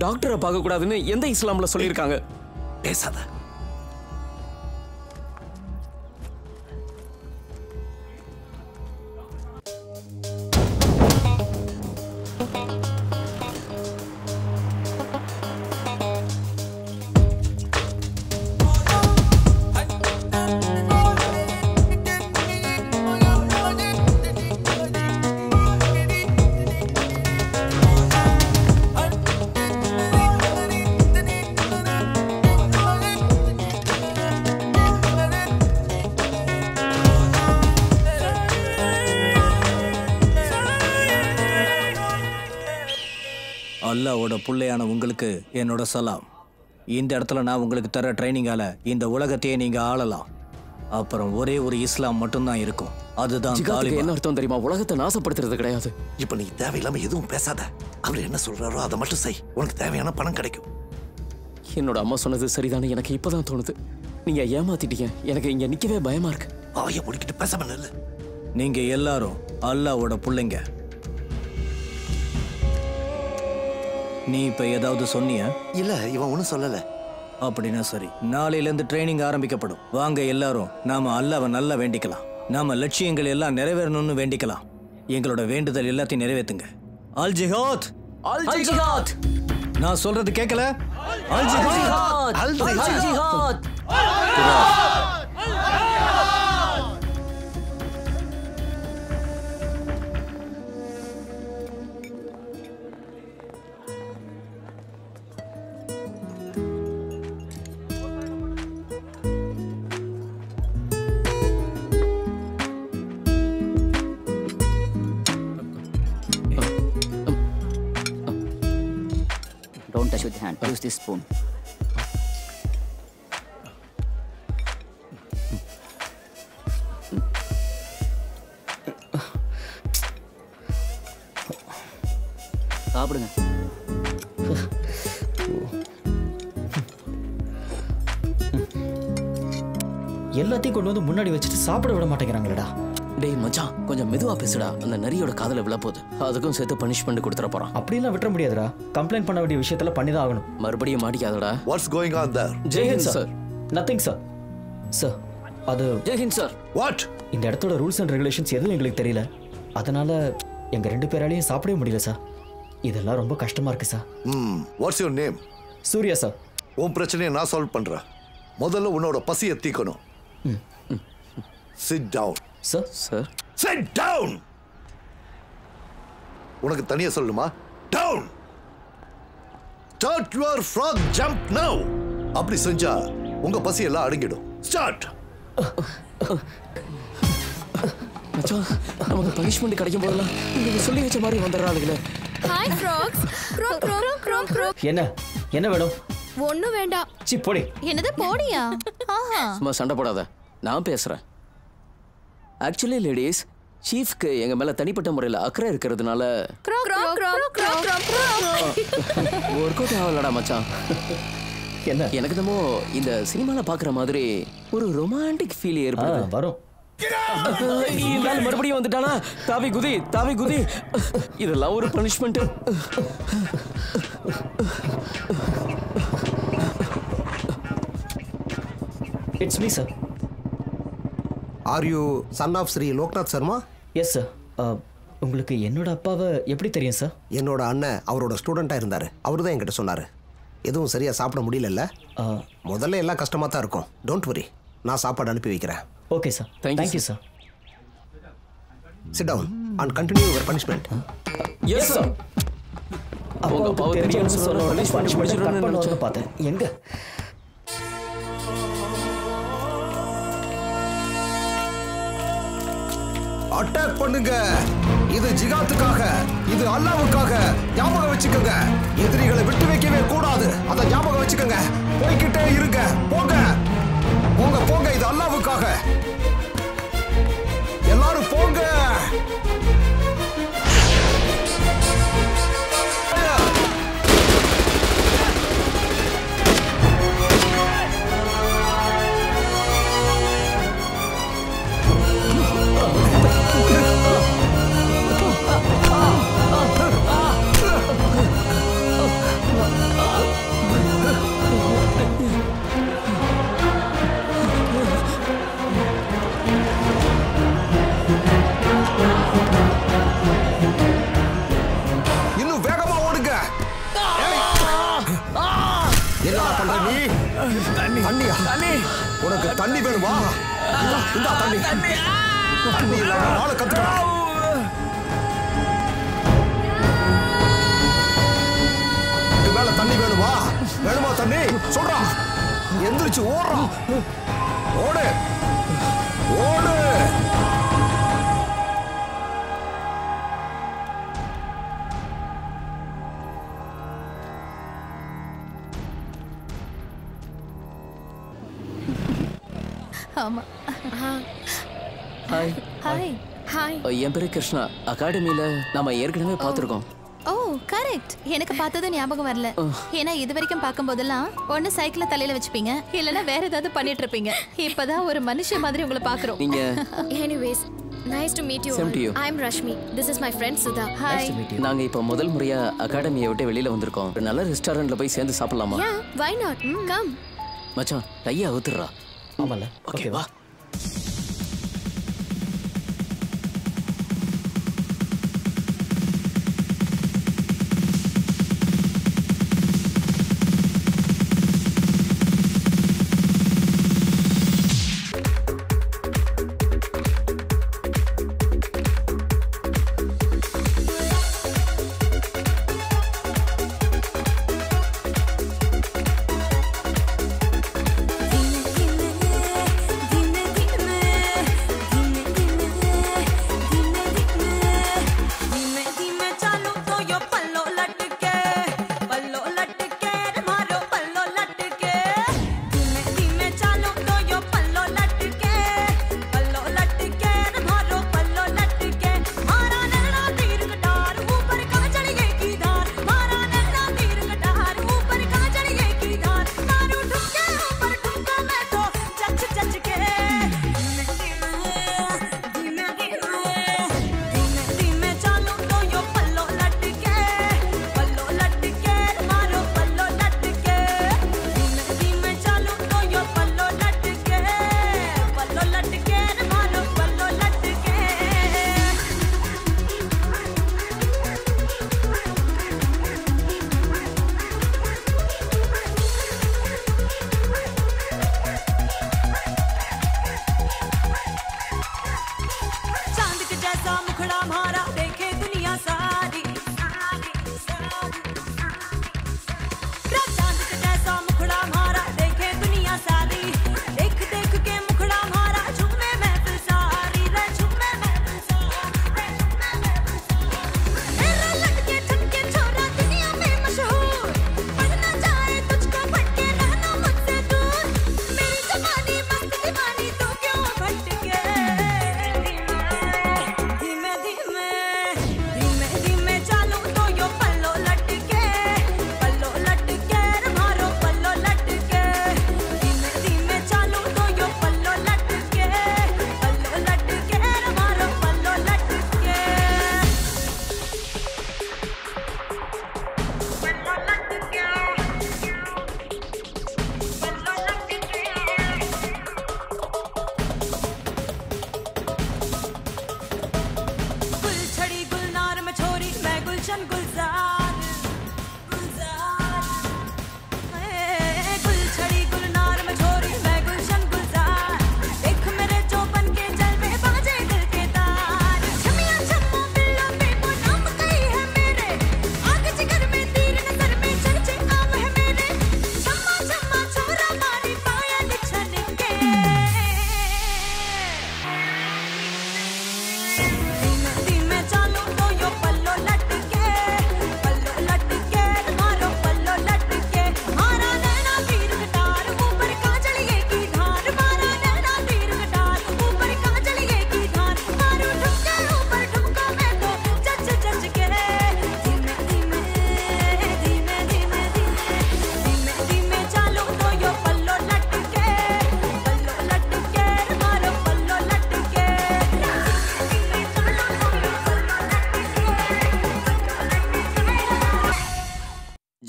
டாக்டரை பார்க்க கூடாதுன்னு எந்த இஸ்லாம்ல சொல்லியிருக்காங்க? பேசாத. அல்லாவோட புள்ளையான உங்களுக்கு என்னோட சலாம். இந்த இடத்துல நான் உங்களுக்கு தர ட்ரைனிங்கால இந்த உலகத்தையே நீங்க ஆளலாம். அப்புறம் ஒரே ஒரு இஸ்லாம் மட்டும்தான் இருக்கும். அதுதான் என்ன அர்த்தம் தெரியுமா? உலகத்தை நாசப்படுத்துறது கிடையாது. இப்ப நீ தேவையில்லாம எதுவும் பேசாத. அவர் என்ன சொல்றாரோ அதை மட்டும் செய். உனக்கு தேவையான பணம் கிடைக்கும். என்னோட அம்மா சொன்னது சரிதானே எனக்கு இப்பதான் தோணுது. நீங்க ஏமாத்திட்டீங்க. எனக்கு இங்க நிக்கவே பயமா இருக்கு. வாயை முடிக்கிட்டு பேசாம நில்லு. நீங்க எல்லாரும் அல்லாவோட பிள்ளைங்க. நீ இப்ப ஏதாவது சொன்னியா? இல்ல, இவன் ஒன்னும் சொல்லல. அப்படின்னா சரி, நாளையிலேருந்து ட்ரைனிங் ஆரம்பிக்கப்படும். வாங்க எல்லாரும் நாம அல்லாவை நல்லா வேண்டிக்கலாம். நாம லட்சியங்கள் எல்லாம் நிறைவேறணும்னு வேண்டிக்கலாம். எங்களோட வேண்டுதல் எல்லாத்தையும் நிறைவேற்றுங்க. அல் ஜிஹாத், அல் ஜிஹாத். நான் சொல்றது கேட்கல? அல் ஜிஹாத், அல் ஜிஹாத். Don't touch with hand. Use this spoon. சாப்பிடுங்க. எல்லாத்தையும் கொண்டு வந்து முன்னாடி வச்சுட்டு சாப்பிட விட மாட்டேங்கிறாங்களேடா. டேய் மச்சான், கொஞ்சம் மெதுவா பேசுடா. அந்த நரியோட காதல விழப்போகுது. அதுக்கும் சேர்த்து பனிஷ்மெண்ட் கொடுத்துற போறான். அப்படிலாம் விட்டுற முடியாதுடா. கம்ப்ளைண்ட் பண்ண வேண்டிய விஷயத்துல பண்ணிதான் ஆகணும். மறுபடியும் மாட்டிக்காதடா. What's going on there? Jai Hind sir. Nothing sir. Sir, அது ஜெயஹிந்த் சார். What? இந்த இடத்தோட ரூல்ஸ் அண்ட் ரெகுலேஷன்ஸ் எதுவும் எங்களுக்கு தெரியல. அதனால எங்க 2 பேராலையும் சாப்பிடவே முடியல சார். இதெல்லாம் ரொம்ப கஷ்டமா இருக்கு sir. What's your name? Surya sir. உன் பிரச்சனையை நான் சால்வ் பண்றேன். முதல்ல உன்னோட பசியை தீக்கணும். Sit down. Sir. Sir. Sit down. உனக்கு தனியா சொல்லுமா? Down. Start your frog jump now. அப்படி செஞ்சா உங்க பசி எல்லாம் அடங்கிடும். Start. மச்சான், நமக்கு பனிஷ்மெண்ட் கிடைக்கும் போதெல்லாம் நீங்க சொல்லி வச்ச மாதிரி வந்துடுறாளுங்களே. Hi frocks. க்ரோக் க்ரோக் க்ரோக் க்ரோக். என்ன வேணும்? ஒண்ணும் வேண்டாம். சி போடி. என்னது போடியா? ஆஹா. சும்மா சண்டை போடாத. நான் பேசுறேன். ஆக்சுவலி லேடிஸ், சீஃப்க்கு எங்க மேல தனிப்பட்ட முறையில் அக்கறை இருக்கிறதுனால க்ரோக் க்ரோக் க்ரோக் க்ரோக் க்ரோக். ஒர்க் அவுட் ஆகலடா மச்சான். என்ன? எனக்கு என்னமோ இந்த சினிமால பாக்குற மாதிரி ஒரு ரொமான்டிக் ஃபீல் ஏற்படுது. வரும். மறுபடியும் வந்துட்டானா? தாவி குதி, தாவி குதி. இதெல்லாம் ஒரு punishment. It's me sir. Are you son of Shri Loknath Sharma? Yes sir. உங்களுக்கு என்னோட அப்பாவை எப்படி தெரியும் சார்? என்னோட அண்ணன் அவரோட ஸ்டூடெண்ட்டாக இருந்தார். அவர் தான் என்கிட்ட சொன்னார். எதுவும் சரியாக சாப்பிட முடியல. முதல்ல எல்லாம் கஷ்டமாக தான் இருக்கும். டோன்ட் வரி, நான் சாப்பாடு அனுப்பி வைக்கிறேன். Okay sir. Thank you sir. Sit down and continue your punishment. Yes sir. உங்க அப்பாவை தெரியும்னு சொன்ன உடனே பனிஷ்மெண்ட் கட் பண்ணுவாங்க பார்த்தேன். எங்க? அட்டாக் பண்ணுங்க. இது ஜிகாத்துக்காக, இது அல்லாஹ்வுக்காக. ஞாபகம் வச்சுக்கோங்க. எதிரிகளை விட்டு வைக்கவே கூடாது. அதை ஞாபகம் வச்சுக்கோங்க. போய்கிட்டே இருங்க. போங்க போங்க போங்க. இது அல்லாஹ்வுக்காக. எல்லாரும் போங்க. உனக்கு தண்ணி வேணுமா? இந்த தண்ணி தண்ணி இல்லாம வாழ கத்துக்கலாம். இது மேல தண்ணி வேணுமா? வேணுமா தண்ணி? சொல்றா. எந்திரிச்சு ஓடுறா. ஓடு ஓடு. ஹாய் ஹாய் ஹாய் என் பேரு கிருஷ்ணா. அகாடமியில நாம ஏற்கனவே பார்த்துருக்கோம். ஓ கரெக்ட். எனக்கு பார்த்தது ஞாபகம் வரல. ஏன்னா இது வரைக்கும் பார்க்கும்போதெல்லாம் ஒண்ணு சைக்கிள தலையில வச்சுப்பீங்க, இல்லனா வேற ஏதாவது பண்ணிட்டு இருப்பீங்க. இப்பதான் ஒரு மனுஷ மாதிரி உங்களை பாக்குறோம். நீங்க anyways nice to meet you. Same to you. I am Rashmi. This is my friend Sudha. Hi. நாங்க இப்ப முதல் முறையா அகாடமியை விட்டு வெளியில வந்திருக்கோம். ஒரு நல்ல ரெஸ்டாரண்ட்ல போய் சேர்ந்து சாப்பிடலாமா? யா வை நாட். கம். மச்சான் கையை அவுத்துறா. ஆமால. ஓகே வா.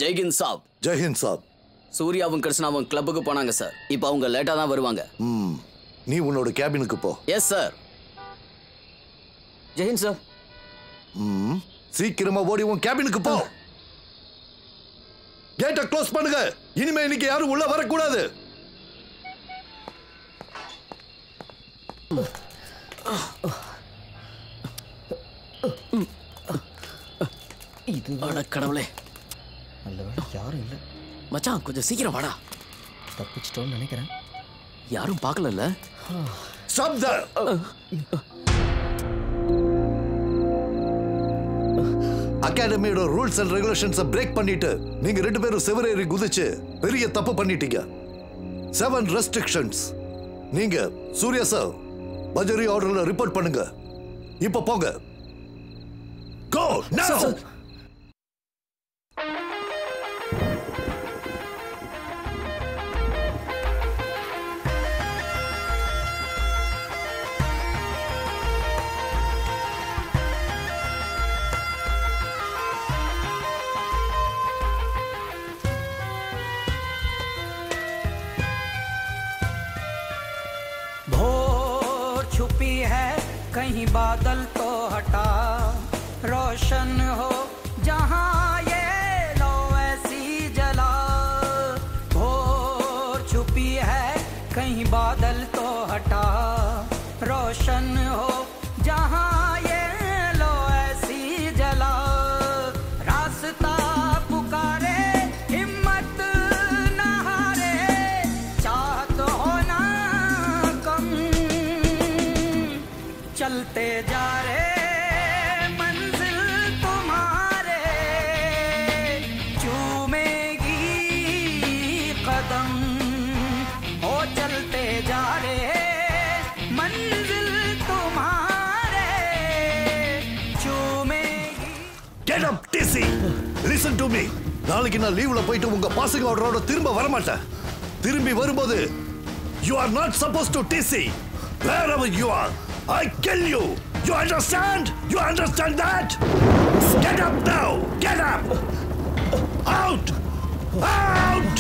ஜெய்ஹிந்த் சாப். ஜெய்ஹிந்த் சாப். சூர்யாவும் கிருஷ்ணாவும் கிளப்புக்கு போனாங்க சார். இப்போ அவங்க லேட்டா தான் வருவாங்க. நீ உன்னோட கேபினுக்கு போ. Yes sir. ஜெய்ஹிந்த் சார். சீக்கிரமா ஓடி உன் கேபினுக்கு போ. கேட்டை க்ளோஸ் பண்ணுங்க. இனிமே இன்னைக்கு யாரும் உள்ள வரக்கூடாது. கடவுளே, நல்ல வேளை யாரும் இல்லை. மச்சான் கொஞ்சம் சீக்கிரம் வாடா. தப்பிச்சிட்டோம்னு நினைக்கிறேன். யாரும் பார்க்கல. Stop there. அகாடமியோட ரூல்ஸ் அண்ட் ரெகுலேஷன்ஸை பிரேக் பண்ணிட்டு நீங்க ரெண்டு பேரும் செவரேறி குதிச்சு பெரிய தப்பு பண்ணிட்டீங்க. 7 ரெஸ்ட்ரிக்ஷன்ஸ். நீங்க சூர்யா சார் பஜரி ஆர்டர்ல ரிப்போர்ட் பண்ணுங்க. இப்ப போங்க. Go now. छुपी है कहीं बादल तो हटा, रोशन हो जहां ये लो ऐसी जला। भोर छुपी है कहीं बादल तो हटा, रोशन हो जहां ये लो ऐसी जला। रास्ता पुकारे हिम्मत न हारे, चाहत हो ना कम, चलते जा रहे मंजिल तुम्हारे, चूमेगी कदम। ओ चलते जा रहे मंजिल तुम्हारे, चूमेगी। Get up, TC. Listen to me. நாளைக்கு நான் லீவ்ல போயிட்டு உங்க பாசிங் ஆர்டரோட திரும்ப வர மாட்டேன். திரும்பி வரும்போது you are not supposed to TC. Wherever you are, I kill you. You understand? You understand that? Get up now. Get up. Out. Out.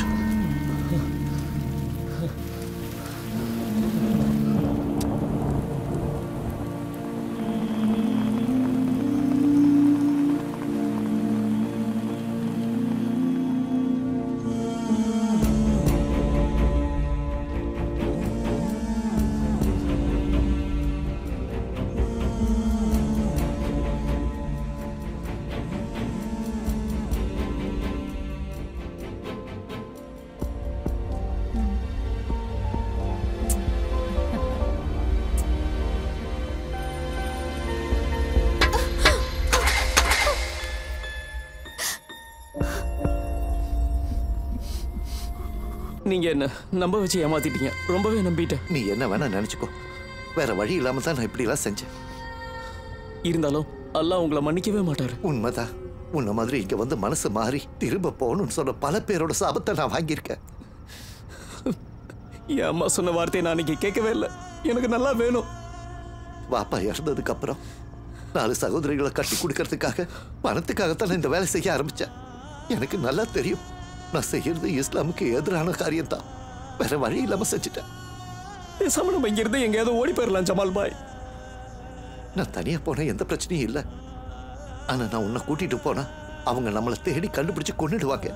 நீங்க என்ன நம்ப வச்சு ஏமாத்திட்டீங்க. ரொம்பவே நம்பிட்டேன். நீ என்ன வேணா நினைச்சுக்கோ. வேற வழி இல்லாம தான் நான் இப்படி எல்லாம் செஞ்சேன். இருந்தாலும் அல்லாஹ் உங்களை மன்னிக்கவே மாட்டாரு. உண்மைதான். உன்ன மாதிரி இங்க வந்து மனசு மாறி திரும்ப போகணும்னு சொன்ன பல பேரோட சாபத்தை நான் வாங்கியிருக்கேன். என் அம்மா சொன்ன வார்த்தையை நான் அன்னைக்கு கேட்கவே இல்லை. எனக்கு நல்லா வேணும். வாப்பா இறந்ததுக்கு அப்புறம் 4 சகோதரிகளை கட்டி கொடுக்கறதுக்காக பணத்துக்காகத்தான் இந்த வேலை செய்ய ஆரம்பிச்சேன். எனக்கு நல்லா தெரியும் நான் செய்யறது இஸ்லாமுக்கு எதிரான காரியம் தான். வேற வழி இல்லாம செஞ்சுட்டேன். பேசாம நம்ம இங்க இருந்து எங்கேயாவது ஓடி போயிடலாம் ஜமால் பாய். நான் தனியா போன எந்த பிரச்சனையும் இல்லை. ஆனா நான் உன்னை கூட்டிட்டு போனா அவங்க நம்மளை தேடி கண்டுபிடிச்சு கொன்னுடுவாங்க.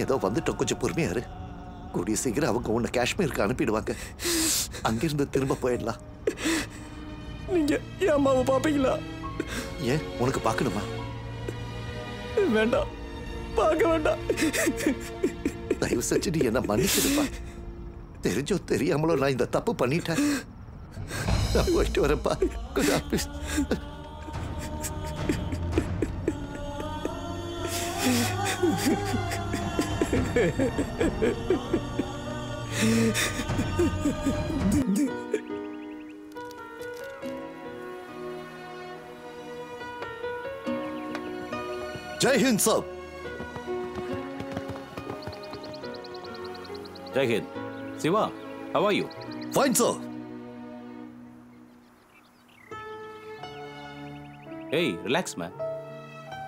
ஏதோ வந்துட்டோம், கொஞ்சம் பொறுமையா இரு. கூடிய சீக்கிரம் அவங்க உன்னை காஷ்மீருக்கு அனுப்பிடுவாங்க. அங்கிருந்து திரும்ப போயிடலாம். நீங்க என் அம்மாவை பாப்பீங்களா? ஏன் உனக்கு பார்க்கணுமா? வேண்டாம், பார்க்க வேண்டாம். தயவு செஞ்சு நீ என்ன மன்னிச்சிருப்பா. தெரிஞ்சோ தெரியாமலோ நான் இந்த தப்பு பண்ணிட்டேன். நான் போயிட்டு வரப்பா. Good office. Jai Hind sir. Jai Hind. Siva, how are you? Fine, sir. Hey, relax, man.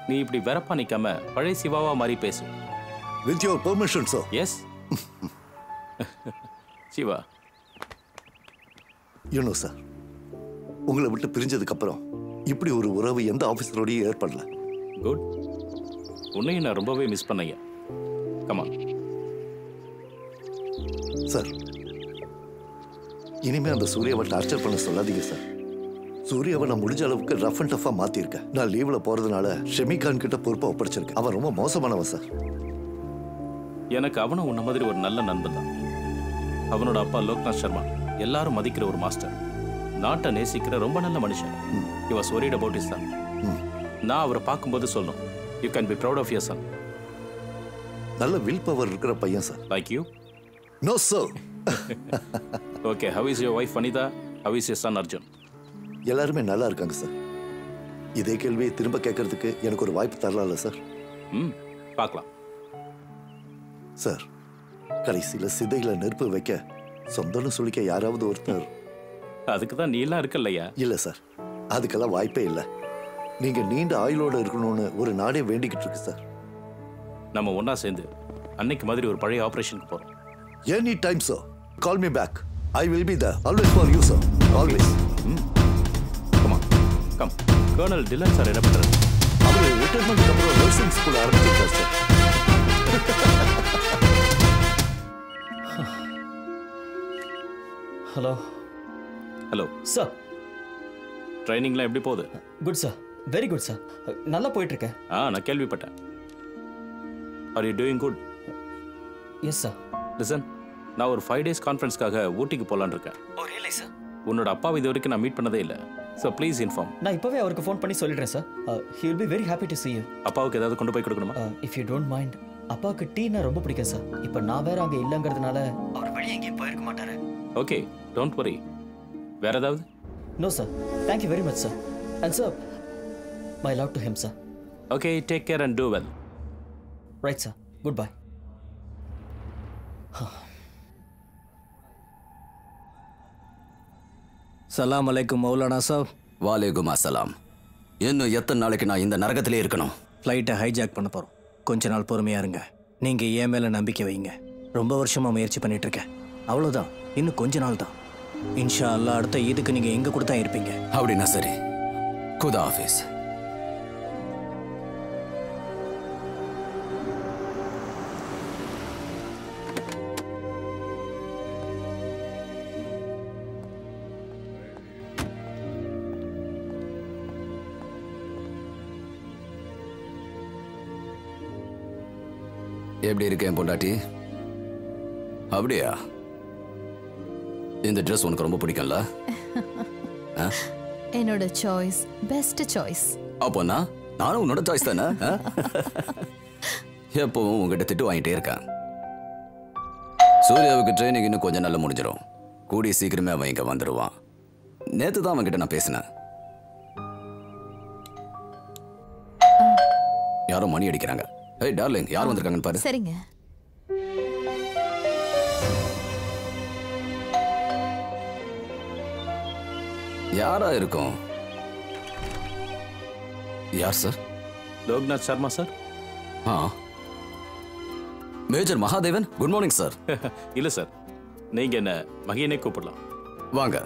நீ இப்படி வெறப்பா நிக்காம பழைய சிவாவா மாதிரி பேசு. With your permission, sir. Yes. Siva. You know, sir. உங்களை விட்டு பிரிஞ்சதுக்கு அப்புறம் இப்படி ஒரு உறவு எந்த ஆபீசரோடையும் ஏற்படல. குட். உன்னையும் நான் ரொம்பவே மிஸ் பண்ணேன். Come on. சார், இனிமே அந்த சூர்யாவை டார்ச்சர் பண்ண சொல்லாதீங்க சார். சூர்யாவை நான் முடிஞ்ச அளவுக்கு ரஃப் அண்ட் டஃபா மாத்திருக்கேன். நான் லீவ்ல போறதுனால ஷெமிகான் கிட்ட பொறுப்பை ஒப்படைச்சிருக்கேன். அவன் ரொம்ப மோசமானவன் சார். எனக்கு அவனும் உன்ன மாதிரி ஒரு நல்ல நண்பன் தான். அவனோட அப்பா லோக்நாத் சர்மா எல்லாரும் மதிக்கிற ஒரு மாஸ்டர். நாட்டை நேசிக்கிற ரொம்ப நல்ல மனுஷன். He was worried about his son. நான் அவரை பார்க்கும்போது சொல்லணும், you can be proud of your son. நல்ல வில் பவர் இருக்கிற பையன் sir. Like you? No, sir. Okay, how is your wife, Vanita? How is your son Arjun? எல்லாருமே நல்லா இருக்காங்க சார். இதே கேள்வியை திரும்ப கேட்கறதுக்கு எனக்கு ஒரு வாய்ப்பு தரலாம்ல சார்? பார்க்கலாம். சார், கடைசியில சிதையில நெருப்பு வைக்க சொந்தம்னு சொல்லிக்க யாராவது ஒருத்தர். அதுக்கு தான் நீ எல்லாம் இருக்கல்லையா? இல்ல சார், அதுக்கெல்லாம் வாய்ப்பே இல்லை. நீங்க நீண்ட ஆயுளோட இருக்கணும்னு ஒரு நாடே வேண்டிக்கிட்டு இருக்கு சார். நம்ம ஒன்னா சேர்ந்து அன்னைக்கு மாதிரி ஒரு பழைய ஆபரேஷனுக்கு போறோம். Any time sir, call me back. I will be there always for you sir, always. Come on, come. Colonel Dillon sir என்ன பண்றாரு? அவர் ரிட்டையர்மென்ட்க்கு அப்புறம் நர்சிங் ஸ்கூல் ஆரம்பிச்சிருக்கார் சார். ஹலோ. Hello sir. ட்ரைனிங்லாம் எப்படி போகுது? Good sir, very good sir. நல்லா போயிட்டு இருக்கேன். நான் கேள்விப்பட்டேன். Are you doing good? Yes sir. Listen, நான் ஒரு 5 days கான்ஃபரன்ஸ்க்காக ஊட்டிக்கு போலான்னு இருக்கேன். Oh really sir? உன்னோட அப்பாவை இது வரைக்கும் நான் மீட் பண்ணதே இல்லை. So please inform. நான் இப்போவே அவருக்கு ஃபோன் பண்ணி சொல்லிடுறேன் sir. He will be very happy to see you. அப்பாவுக்கு ஏதாவது கொண்டு போய் கொடுக்கணுமா? If you don't mind. அப்பாவுக்கு டீனா ரொம்ப பிடிக்கும் சார். இப்போ நான் வேற அங்கே இல்லைங்கிறதுனால அவர் வெளியே எங்கேயும் போயிருக்க மாட்டாரு. Okay, don't worry. வேற ஏதாவது? No sir, thank you very much sir. And sir, my love to him sir. Okay, take care and do well. Right sir, good bye. சலாம் அலைக்கும் மௌலானா சாப். வாலேக்கும் அஸ்ஸலாம். இன்னும் எத்தனை நாளைக்கு நான் இந்த நரகத்திலே இருக்கணும்? ஃப்ளைட்டை ஹைஜாக் பண்ண போகிறோம். கொஞ்ச நாள் பொறுமையாக இருங்க. நீங்கள் என் மேலே நம்பிக்கை வைங்க. ரொம்ப வருஷமாக முயற்சி பண்ணிட்டு இருக்கேன். அவ்வளோதான், இன்னும் கொஞ்ச நாள் தான். இன்ஷா அல்லாஹ் அடுத்த ஈதுக்கு நீங்கள் எங்கே கொடுத்தா இருப்பீங்க. அப்படின்னா சரி, குதா ஆஃபீஸ். எப்படி இருக்கேன் பொண்டாட்டி? அப்படியா? இந்த ட்ரெஸ் உனக்கு ரொம்ப பிடிக்கும்ல? என்னோட சாய்ஸ் பெஸ்ட் சாய்ஸ். அப்போனா நானும் உன்னோட சாய்ஸ் தானே? எப்பவும் உங்ககிட்ட திட்டு வாங்கிட்டே இருக்கேன். சூர்யாவுக்கு ட்ரைனிங் இன்னும் கொஞ்சம் நல்லா முடிஞ்சிடும். கூடி சீக்கிரமே அவன் இங்க வந்துடுவான். நேத்து தான் அவன்கிட்ட நான் பேசினேன். யாரோ மணி அடிக்கிறாங்க. ஏய் டார்லிங், யார் வந்திருக்காங்கன்னு பாரு. சரிங்க. யாரா இருக்கும்? யார் sir? Loknath Sharma sir. Major Mahadevan. Good morning sir. இல்ல சார், நீங்க என்ன மகியனே கூப்பிடலாம். வாங்க,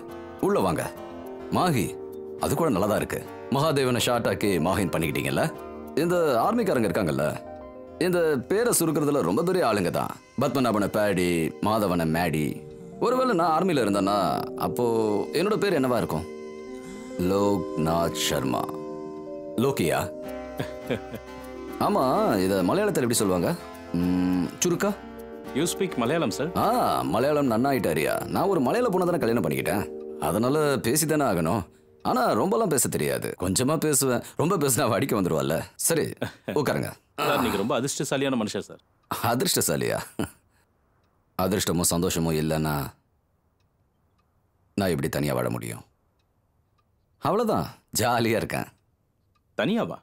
உள்ள வாங்க. மாஹி அது கூட நல்லதா இருக்கு. மகாதேவனை ஷார்ட் ஆக்கி மாஹின் பண்ணிக்கிட்டீங்கல்ல. இந்த ஆர்மிக்காரங்க இருக்காங்கல்ல, இந்த பேரை சுருக்கிறதுல ரொம்ப பெரிய ஆளுங்க தான். பத்மநாபனை பேடி, மாதவனை மேடி. ஒருவேளை நான் ஆர்மியில இருந்தேன்னா அப்போ என்னோட பேர் என்னவா இருக்கும்? லோக்நாத் சர்மா. லோக்கியா? ஆமா, இத மலையாளத்தில் எப்படி சொல்லுவாங்க? சுருக்கா? You speak Malayalam sir? Malayalam நன்னாயிட்டாரியா. நான் ஒரு மலையாள பொண்ணை தானே கல்யாணம் பண்ணிக்கிட்டேன். அதனால பேசித்தானே ஆகணும். ஆனா ரொம்பலாம் பேச தெரியாது. கொஞ்சமா பேசுவேன். ரொம்ப பேசினா அடிக்க வந்துருவாள்ல. சரி, உட்காருங்க. சார், நீங்க ரொம்ப அதிர்ஷ்டசாலியான மனுஷன் சார். அதிர்ஷ்டசாலியா? அதிர்ஷ்டமும் சந்தோஷமும் இல்லைன்னா நான் எப்படி தனியா வாழ முடியும்? அவ்வளவுதான், ஜாலியா இருக்கேன். தனியாவா?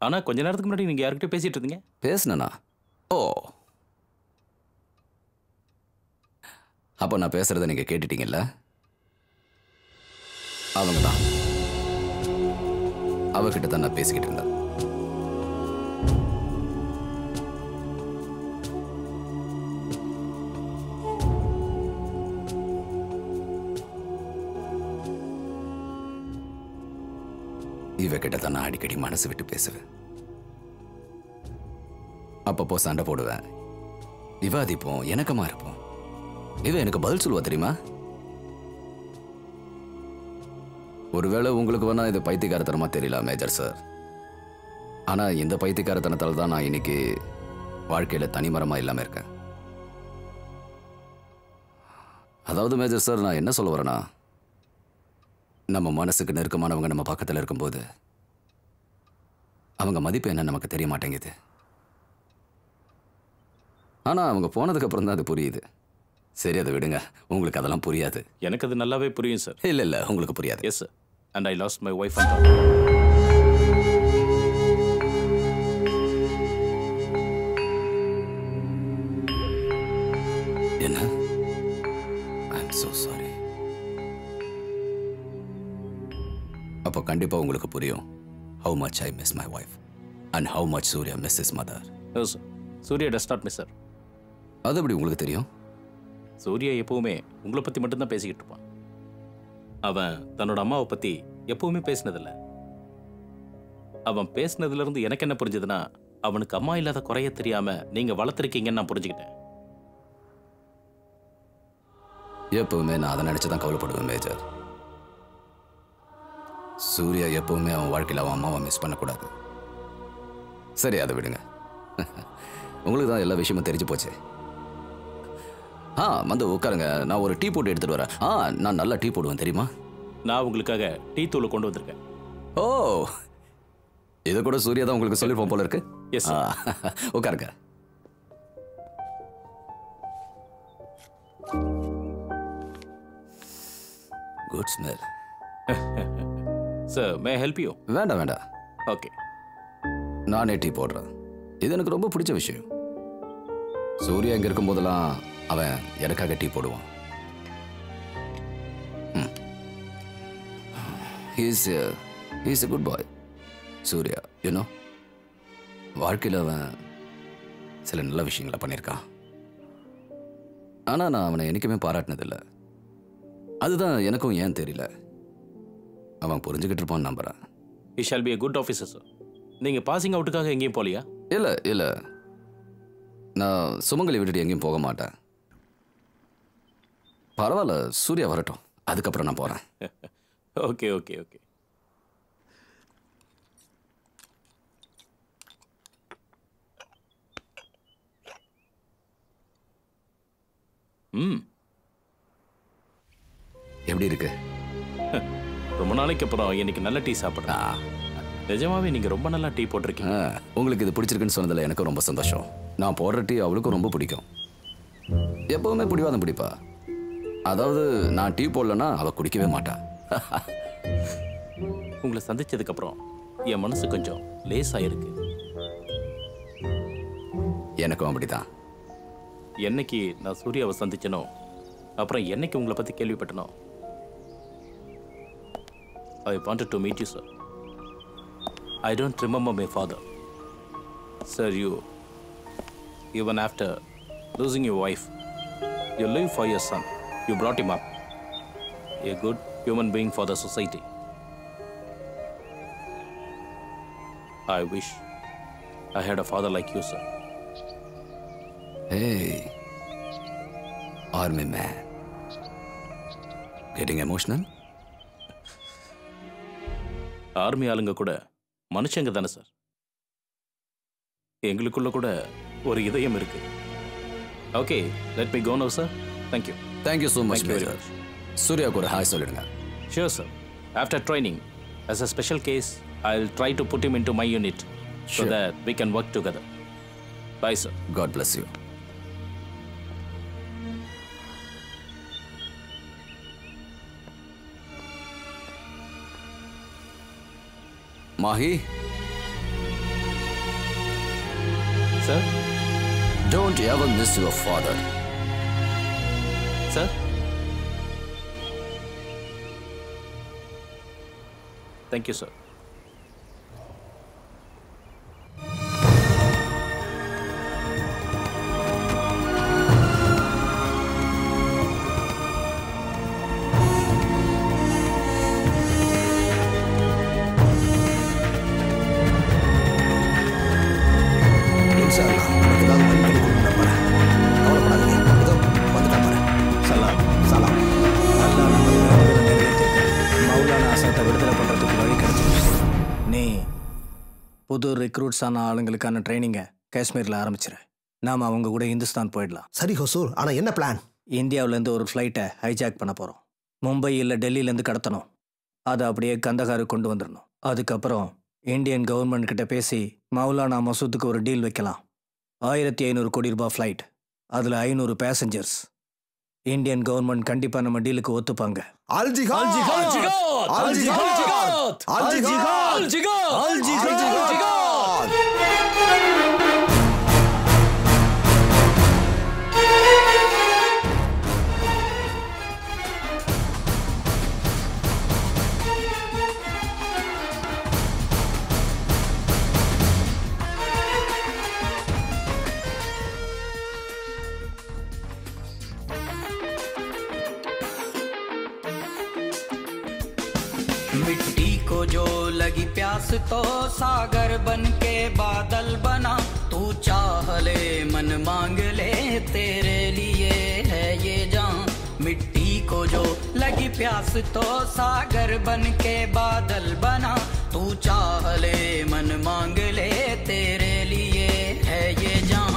ஆனா கொஞ்ச நேரத்துக்கு முன்னாடி நீங்க யார்கிட்ட பேசிட்டு இருந்தீங்க. பேசுனா? ஓ, அப்போ நான் பேசுறத நீங்க கேட்டுட்டீங்கல்ல? அவங்க தான், அவகிட்ட தான் நான் பேசிக்கிட்டு இருந்தேன். இவகிட்ட தான் நான் அடிக்கடி மனசு விட்டு பேசுவேன். அப்பப்போ சண்டை போடுவேன், விவாதிப்போம், இணக்கமா இருப்போம். இவ எனக்கு பதில் சொல்லுவா தெரியுமா? ஒருவேளை உங்களுக்கு வேணா இது பைத்தியக்காரத்தனமா தெரியல மேஜர் சார். ஆனா இந்த பைத்தியக்காரத்தனத்தால் தான் நான் இன்னைக்கு வாழ்க்கையில தனிமரமா இல்லாம இருக்கேன். அதாவது மேஜர் சார், நான் என்ன சொல்ல வரேன்னா, நம்ம மனசுக்கு நெருக்கமானவங்க நம்ம பக்கத்தில் இருக்கும்போது அவங்க மதிப்பு என்ன நமக்கு தெரிய மாட்டேங்குது. ஆனால் அவங்க போனதுக்கு அப்புறம் தான் அது புரியுது. சரி அதை விடுங்க, உங்களுக்கு அதெல்லாம் புரியாது. எனக்கு அது நல்லாவே புரியும் சார். இல்ல உங்களுக்கு புரியாது. Yes sir. And I last my wife and daughter. என்ன? ஐ அம் சோ சாரி. அப்போ கண்டிப்பா உங்களுக்கு புரியும் how much I miss my wife and how much Surya miss his mother. No sir. Surya does not miss her. அது எப்படி உங்களுக்கு தெரியும்? சூர்யா எப்பவுமே உங்களை பத்தி மட்டும்தான் பேசிக்கிட்டு இருப்பான். அவன் தன்னோட அம்மாவை பத்தி எப்பவுமே பேசினதில்ல. அவன் பேசினதுல இருந்து எனக்கு என்ன புரிஞ்சதுன்னா, அவனுக்கு அம்மா இல்லாத குறைய தெரியாம நீங்க வளர்த்துருக்கீங்கன்னு நான் புரிஞ்சுக்கிட்டேன். எப்பவுமே நான் அதை நினைச்சுதான் கவலைப்படுவேன் மேஜர். சூர்யா எப்பவுமே அவன் வாழ்க்கையில் அவன் அம்மாவை மிஸ் பண்ணக்கூடாது. சரி அதை விடுங்க. உங்களுக்கு தான் எல்லா விஷயமும் தெரிஞ்சு போச்சு. வந்து உட்காருங்க, நான் ஒரு டீ போட்டு எடுத்துட்டு வரேன். நான் நல்லா டீ போடுவேன் தெரியுமா? நான் உங்களுக்காக டீ தூளை கொண்டு வந்திருக்கேன். ஓ, இதை கூட சூர்யா தான் உங்களுக்கு சொல்லிருப்போம் போல இருக்கு. எஸ். உட்காருங்க. Good smell. Sir, may help you? வேண்டாம். ஓகே, நானே டீ போடுறேன். இது எனக்கு ரொம்ப பிடிச்ச விஷயம். சூர்யா இங்க இருக்கும் போதெல்லாம் அவன் எனக்காக டீ போடுவான். He's a good boy. Surya, you know, வாழ்க்கையில் அவன் சில நல்ல விஷயங்களை பண்ணியிருக்கான். ஆனால் நான் அவனை என்றைக்குமே பாராட்டினதில்லை. அதுதான் எனக்கும் ஏன் தெரியல. அவன் புரிஞ்சுக்கிட்டு இருப்பான்னு நம்புறேன். He shall be a good officer, sir. நீங்க பாசிங் அவுட்டுக்காக எங்கேயும் போலியா? இல்லை, நான் சுமங்கலி விட்டுட்டு எங்கேயும் போக மாட்டேன். பரவாயில்ல, சூர்யா வரட்டும், அதுக்கப்புறம் நான் போறேன். ஓகே. எப்படி இருக்கு? ரொம்ப நாளைக்கு அப்புறம் இன்னைக்கு நல்ல டீ சாப்பிட்றேன். நிஜமாவே நீங்க ரொம்ப நல்லா டீ போட்டிருக்கீங்க. உங்களுக்கு இது பிடிச்சிருக்குன்னு சொன்னதில் எனக்கு ரொம்ப சந்தோஷம். நான் போடுற டீ அவளுக்கும் ரொம்ப பிடிக்கும். எப்பவுமே பிடிவாதம் பிடிப்பா. அதாவது நான் டீ போடலன்னா அவ குடிக்கவே மாட்டா. உங்களை சந்திச்சதுக்கு அப்புறம் என் மனசு கொஞ்சம் லேசாயிருக்கு. எனக்கும் அப்படிதான். என்னைக்கு நான் சூர்யாவை சந்திச்சனோ, அப்புறம் என்னைக்கு உங்களை பத்தி கேள்விப்பட்டனோ, I wanted to meet you, sir. I don't remember my father. Sir, you, even after losing your wife, you live for your son. You brought him up. A good human being for the society. I wish I had a father like you, sir. Hey, army man. Getting emotional? Army ஆளுங்க கூட மனுஷங்க தானே sir. எங்களுக்குள்ள கூட ஒரு இதயம் இருக்கு. Okay, let me go now sir. Thank you. Thank you so much, Major. சூர்யாவுக்கு ஒரு ஹாய் சொல்லிடுங்க. Sure, sir. After training, as a special case, I'll try to put him into my unit so that we can work together. Bye, sir. God bless you. Mahi? Sir? Don't ever miss your father. Sir? Thank you, sir. புது ரெக்ரூட்ஸான ஆளுங்களுக்கான ட்ரைனிங்கை காஷ்மீரில் ஆரம்பிச்சிரு. நாம் அவங்க கூட இந்துஸ்தான் போயிடலாம். சரி ஹொசூர், ஆனால் என்ன plan? இந்தியாவிலேருந்து ஒரு ஃப்ளைட்டை ஹைஜாக் பண்ண போகிறோம். மும்பை இல்லை டெல்லியிலேருந்து கடத்தணும். அதை அப்படியே கந்தகாருக்கு கொண்டு வந்துடணும். அதுக்கப்புறம் இந்தியன் கவர்மெண்ட் கிட்ட பேசி மௌலானா மசூத்துக்கு ஒரு டீல் வைக்கலாம். 1500 கோடி ரூபாய் ஃப்ளைட், அதில் 500 பேசஞ்சர்ஸ். இந்தியன் கவர்மெண்ட் கண்டிப்பா நம்ம டீலுக்கு ஒத்துப்பாங்க. அல் ஜிஹாத் அல் ஜிஹாத் அல் ஜிஹாத் அல் ஜிஹாத் அல் ஜிஹாத். मिट्टी को जो लगी प्यास तो सागर बन के बादल बना, तू चाह ले मन मांग ले तेरे लिए है ये जान। मिट्टी को जो लगी प्यास तो सागर बन के बादल बना, तू चाह ले मन मांग ले तेरे लिए है ये जान।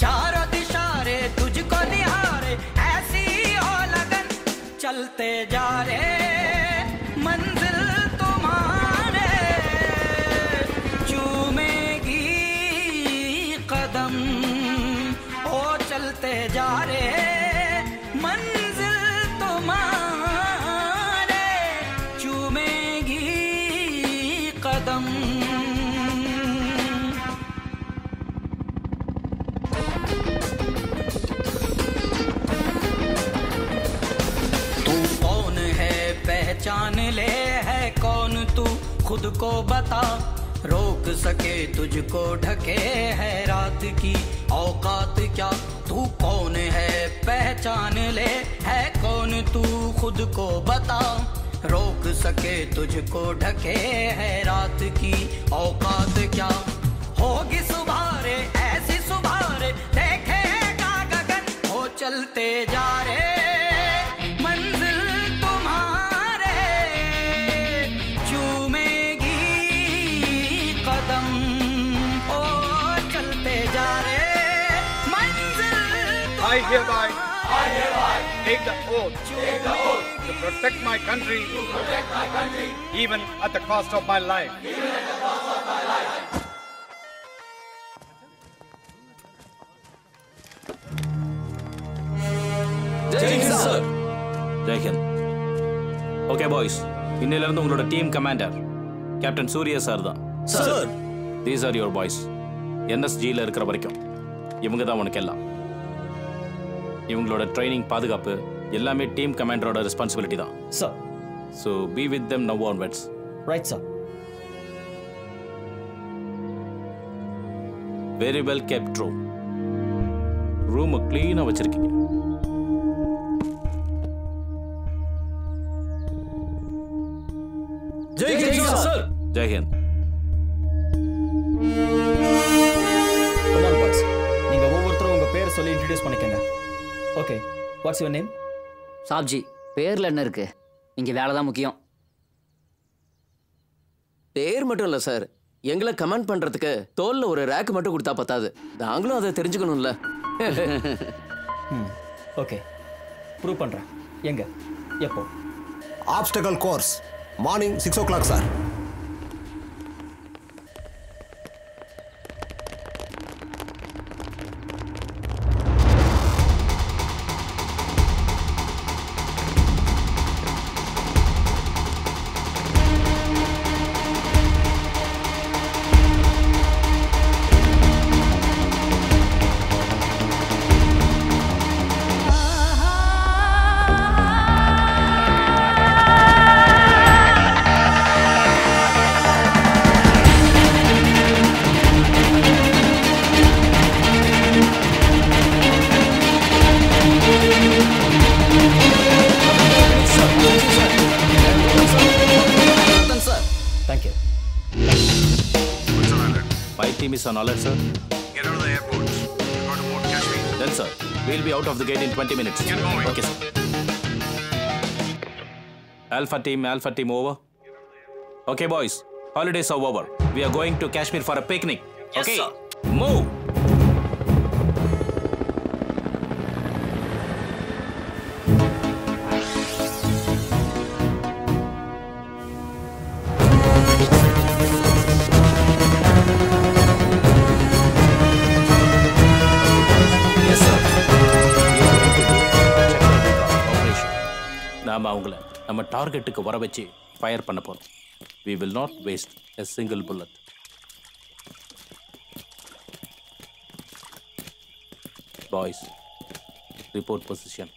चारों दिशा रे तुझको निहारे ऐसी हो लगन, चलते जा रे मंजिल तुम्हारे चूमेगी कदम, ओ चलते जा रे मंजिल तुम्हारे चूमेगी कदम। तू कौन है पहचान ले, है कौन तू खुद को बता, रोक सके तुझको ढके है रात की औकात क्या। तू कौन है पहचान ले, है कौन तू खुद को बता, रोक सके तुझको ढके है रात की औकात क्या। होगी सुबह रे ऐसी सुबह रे देखेगा गगन, हो चलते जा रे मंजिल तुम्हारे चूमेगी कदम, ओ चलते जा रे मंजिल तुम्हारे। I hereby take the oath to protect my country, even at the cost of my life. Jai Hind. Okay boys, இன்னையில இருந்து உங்களோட team commander captain Surya sir தான். Sir, these are your boys. என்எஸ்ஜியில் இருக்கிற வரைக்கும் இவங்க தான் உனக்கு எல்லாம். இவங்களோட ட்ரைனிங், பாதுகாப்பு எல்லாமே டீம் கமாண்டரோட ரெஸ்பான்சிபிலிட்டி தான் sir. So be with them now onwards. Right sir. Very well kept room. ரூமை க்ளீனாக வச்சிருக்கீங்க. Jai Hind sir. Jai Hind. Come on boys, நீங்க ஒவ்வொருத்தரும் உங்க பேர் சொல்லி இன்ட்ரோடியூஸ் பண்ணிக்கங்க. Okay, what's your name? Saabji. பேர்ல என்ன இருக்கு, இங்க வேலை தான் முக்கியம். பேர் மட்டும் இல்ல சார், எங்களை கமெண்ட் பண்றதுக்கு தோல்ல ஒரு ரேக் மட்டும் கொடுத்தா பத்தாது, நாங்களும் அதை தெரிஞ்சுக்கணும்ல. ஓகே, ப்ரூவ் பண்றேன். எங்க, எப்போ? Obstacle course morning 6 o'clock sir. Team is on alert, sir. Get out of the airport. You've got to board Kashmir. Then, sir, we'll be out of the gate in 20 minutes. Get moving. Okay, sir. Alpha team, over. Okay, boys. Holidays are over. We are going to Kashmir for a picnic. Yes, okay? sir. Move. Yes, sir. நம்ம அவங்கள நம்ம டார்கெட்டுக்கு வர வச்சு fire பண்ண போறோம். We will not waste a single bullet. Boys, report position.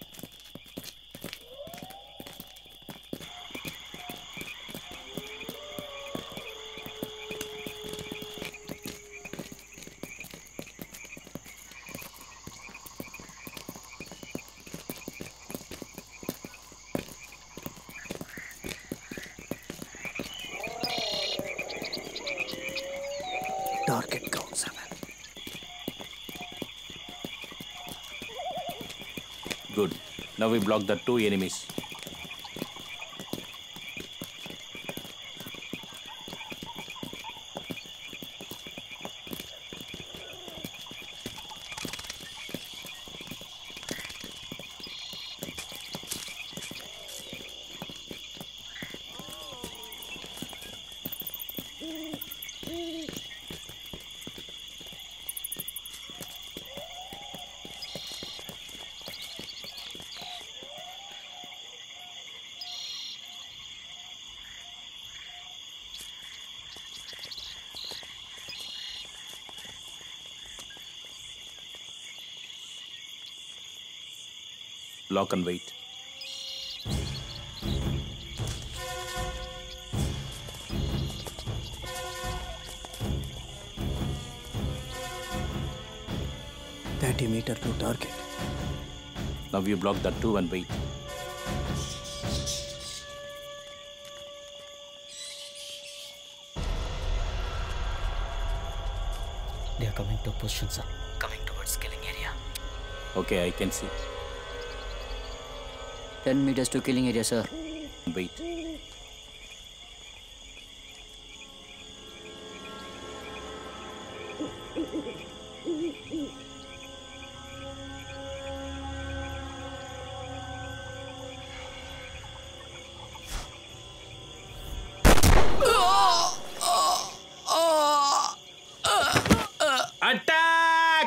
Target count 7. Good. Now we block the 2 enemies. Lock and wait. meter to target. Now you block that too and wait. They are coming to position, sir. Coming towards killing area. Okay, I can see. 10 meters to killing area, sir. Wait. Attack!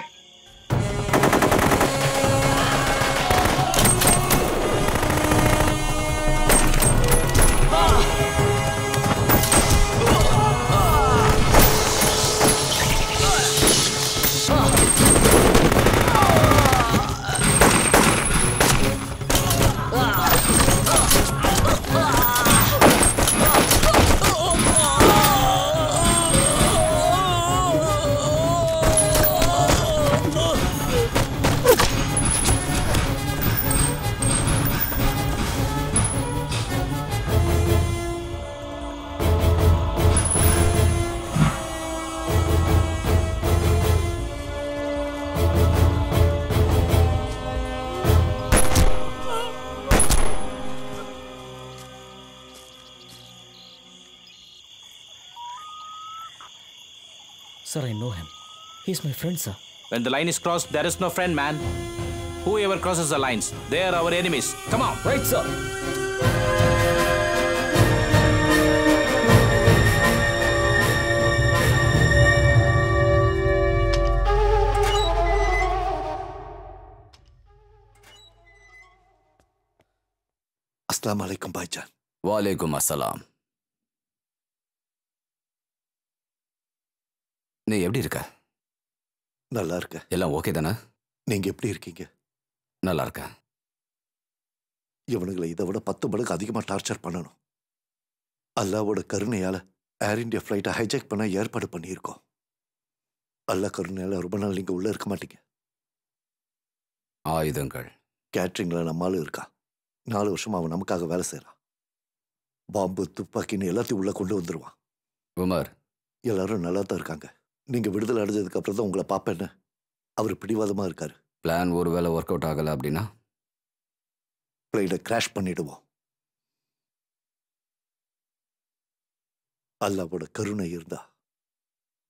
Sir, I know him. He's my friend, sir. When the line is crossed, there is no friend, man. Whoever crosses the lines, they are our enemies. Come on. Right, sir. अस्सलाम वालेकुम भाईजान। वालेकुम अस्सलाम। நீ எப்படி இருக்க? நல்லா இருக்க. எல்லாம் ஓகே தானே? நீங்க எப்படி இருக்கீங்க? நல்லா இருக்க. இவனுங்களை இதை விட 10 மடங்கு அதிகமா டார்ச்சர் பண்ணணும். அல்லாவோட கருணையால ஏர் இந்தியா ஃப்ளைட்டை ஹைஜாக் பண்ண ஏற்பாடு பண்ணியிருக்கோம். அல்லா கருணையால ரொம்ப நாள் நீங்க உள்ள இருக்க மாட்டீங்க. ஆயுதங்கள் கேட்ரிங்ல நம்மாலும் இருக்கா. 4 வருஷமா அவன் நமக்காக வேலை செய்யறான். பாம்பு துப்பாக்கின்னு எல்லாத்தையும் உள்ள கொண்டு வந்துருவான். உமர், எல்லாரும் நல்லா தான் இருக்காங்க. நீங்க விடுதலை அடைஞ்சதுக்கு அப்புறம் தான் உங்களை பார்ப்பேன்னு அவர் பிடிவாதமா இருக்காரு. பிளான் ஒருவேளை ஒர்க் அவுட் ஆகல அப்படின்னா பிளைனை கிராஷ் பண்ணிடுவோம். அல்லாவோட கருணை இருந்தா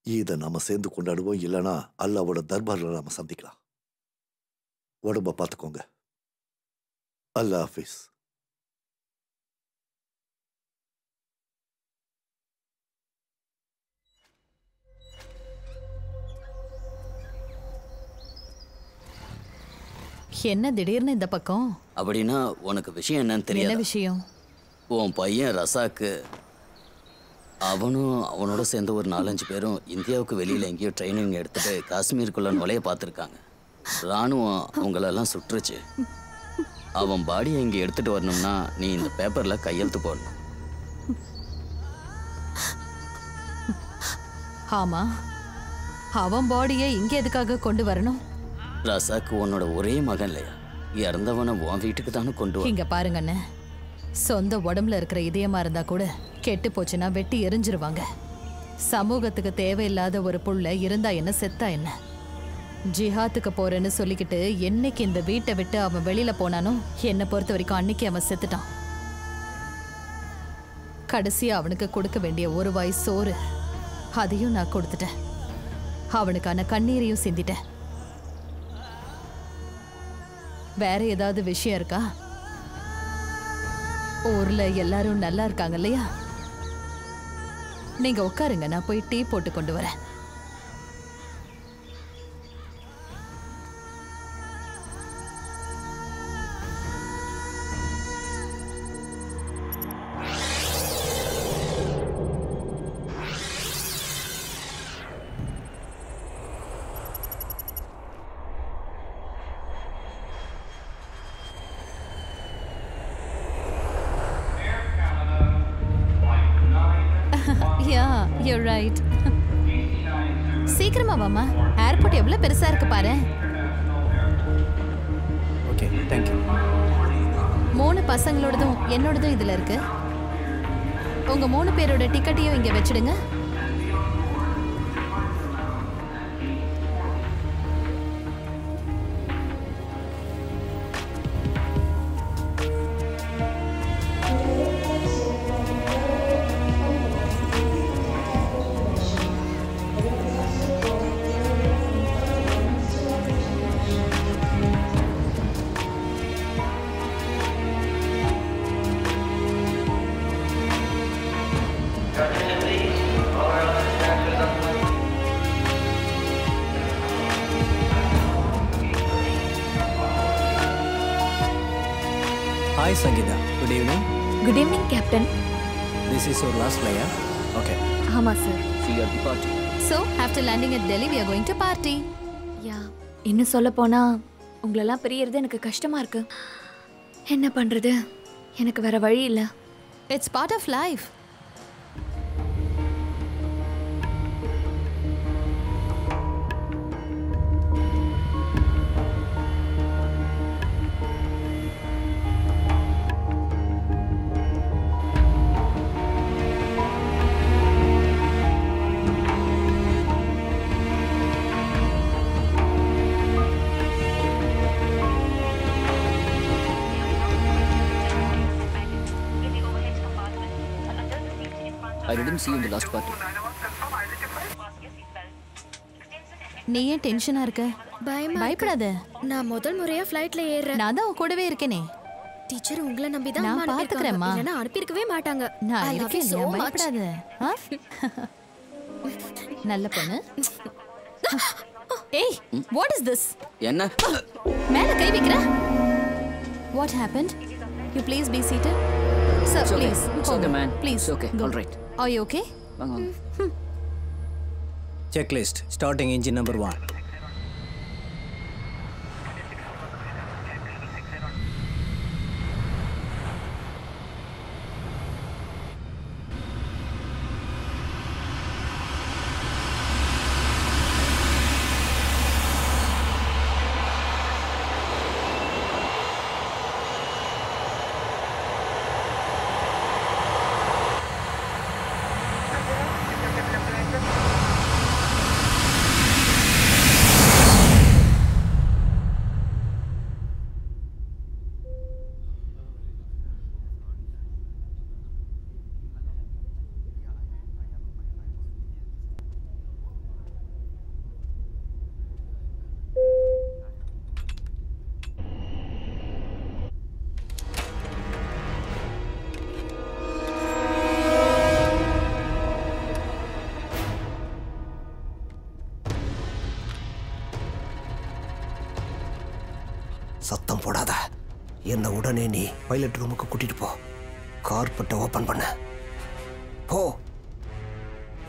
இதை நாம சேர்ந்து கொண்டாடுவோம். இல்லைன்னா அல்லாவோட தர்பார்ல நாம சந்திக்கலாம். உடம்ப பார்த்துக்கோங்க. அல்லாஹ் ஹாஃபிஸ். என்ன திடீர்னு இந்த பக்கம்? அப்படின்னா உனக்கு விஷயம் என்னன்னு என்ன தெரியாது. விஷயம்? உன் பையன் ரசாக்கு அவனும் அவனோட சேர்ந்து ஒரு 4-5 பேரும் இந்தியாவுக்கு வெளியில் எங்கேயோ ட்ரைனிங் எடுத்துட்டு காஷ்மீருக்குள்ள நுழைய பார்த்துருக்காங்க. ராணுவம் அவங்களெல்லாம் சுற்றுச்சு. அவன் பாடியை இங்கே எடுத்துட்டு வரணும்னா நீ இந்த பேப்பரில் கையெழுத்து போடணும். ஆமா, அவன் பாடியை இங்க எதுக்காக கொண்டு வரணும்? ரசாக்கு உன்னோட ஒரே மகன் இல்லையா? இறந்தவனை உன் வீட்டுக்கு தானே கொண்டு வர. இங்க பாருங்கண்ணே, சொந்த உடம்புல இருக்கிற இதயமா இருந்தா கூட கெட்டு போச்சுன்னா வெட்டி எரிஞ்சிருவாங்க. சமூகத்துக்கு தேவையில்லாத ஒரு புள்ள இருந்தா என்ன செத்தா என்ன? ஜிஹாத்துக்கு போறேன்னு சொல்லிக்கிட்டு என்னைக்கு இந்த வீட்டை விட்டு அவன் வெளியில போனானோ என்னை பொறுத்த வரைக்கும் அன்னைக்கு அவன் செத்துட்டான். கடைசியா அவனுக்கு கொடுக்க வேண்டிய ஒரு வாய் சோறு அதையும் நான் கொடுத்துட்டேன். அவனுக்கான கண்ணீரையும் சிந்திட்டேன். வேற ஏதாவது விஷயம் இருக்கா? ஊர்ல எல்லாரும் நல்லா இருக்காங்க இல்லையா? நீங்க உட்காருங்க, நான் போய் டீ போட்டு கொண்டு வரேன். Yeah, you're right. சீக்கிரமா வாமா, ஏர்போர்ட் எவ்வளவு பெருசா இருக்கு பாரு. Okay, thank you. 3 பசங்களோடதும் என்னோடதும் இதுல இருக்கு. உங்க 3 பேரோட டிக்கெட்டையும் இங்க வச்சிடுங்க. Hi Sangeeta, good evening. Good evening, Captain. This is your last flight, yeah? Okay. ஆமா sir. See you at the party. So, after landing at Delhi, we are going to party. Yeah. இன்னும் சொல்ல போனா உங்களெல்லாம் பிரியறது எனக்கு கஷ்டமா இருக்கு. என்ன பண்றது? எனக்கு வேற வழி இல்ல. It's part of life. I didn't see you in the last party. நீ ஏன் டென்ஷனா இருக்க? பயப்படாத. நான் முதல் முறையா ஃளைட்ல ஏறேன். நான் தான் உன் கூடவே இருக்கேனே. டீச்சர் உங்களை நம்பி தான் நான் பாத்துக்கறேன்மா. இல்லனா அனுப்பியிருக்கவே மாட்டாங்க. நான் இருக்கேன், பயப்படாத. நல்ல பொண்ணு. ஏய், what is this? என்ன? மேல கை வைக்கற? What happened? You please be seated. Sir, It's okay. please. It's okay, man. Please. It's okay. Go. All right. Are you okay? Checklist, starting engine number 1. சத்தம் போடாத. என்ன உடனே நீ பைலட் ரூமுக்கு கூட்டிட்டு போ. கார்பெட்டை ஓபன் பண்ண போ.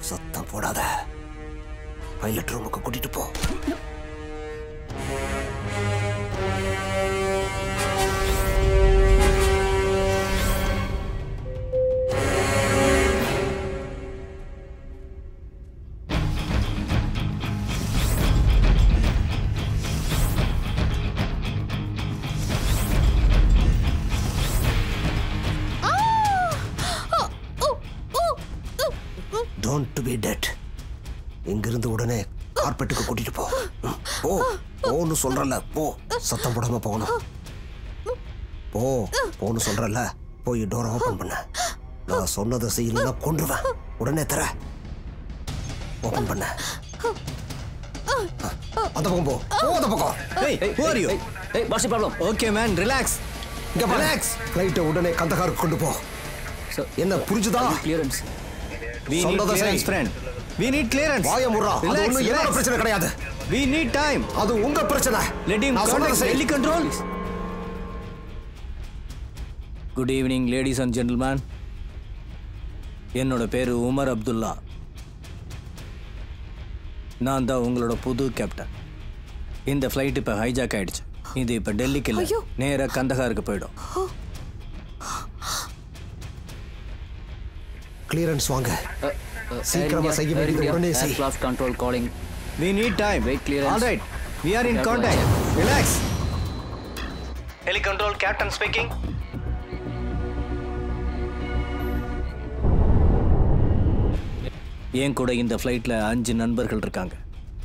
சத்தம் போடாத. பைலட் ரூமுக்கு கூட்டிட்டு போ. Don't be dead. இங்கிருந்து உடனே கார்பெட்டுக்கு கூட்டிட்டு போ. போ போன்னு சொல்றல. போ. சத்தம் போடாம போகணும். போ போன்னு சொல்றல. போய் டோரை ஓபன் பண்ண. நான் சொன்னதை செய்யலன்னா கொன்றுவேன். உடனே தர. ஓபன் பண்ண. அந்த பக்கம் போ. அந்த பக்கம். Hey, who are you? Hey, what's the problem? Okay man, relax. இங்க ரிலாக்ஸ். ஃளைட்டை உடனே கந்தகாருக்கு கொண்டு போ. என்ன புரிஞ்சுதா? Clearance. We need clearance, friend. We need clearance. வாய முறா. அது ஒண்ணும் என்னோட பிரச்சனை கிடையாது. We need time. அது உங்க பிரச்சனை. Let him contact heli control. Good evening, ladies and gentlemen. என்னோட பேரு உமர் அப்துல்லா. நான் தான் உங்களோட புது கேப்டன். இந்த ஃப்ளைட் இப்போ ஹைஜாக் ஆயிடுச்சு. இது இப்போ டெல்லிக்கு இல்லை, நேராக கந்தகாருக்கு போயிடும். கிளியரன்ஸ் வாங்க. சீக்கிரமா செய்ய வேண்டியது உடனே செய். Aircraft control calling. We need time. Wait clearance. All right. We are in contact. Relax. Heli control, captain speaking. என் கூட இந்த ஃப்ளைட்டில் 5 நண்பர்கள் இருக்காங்க.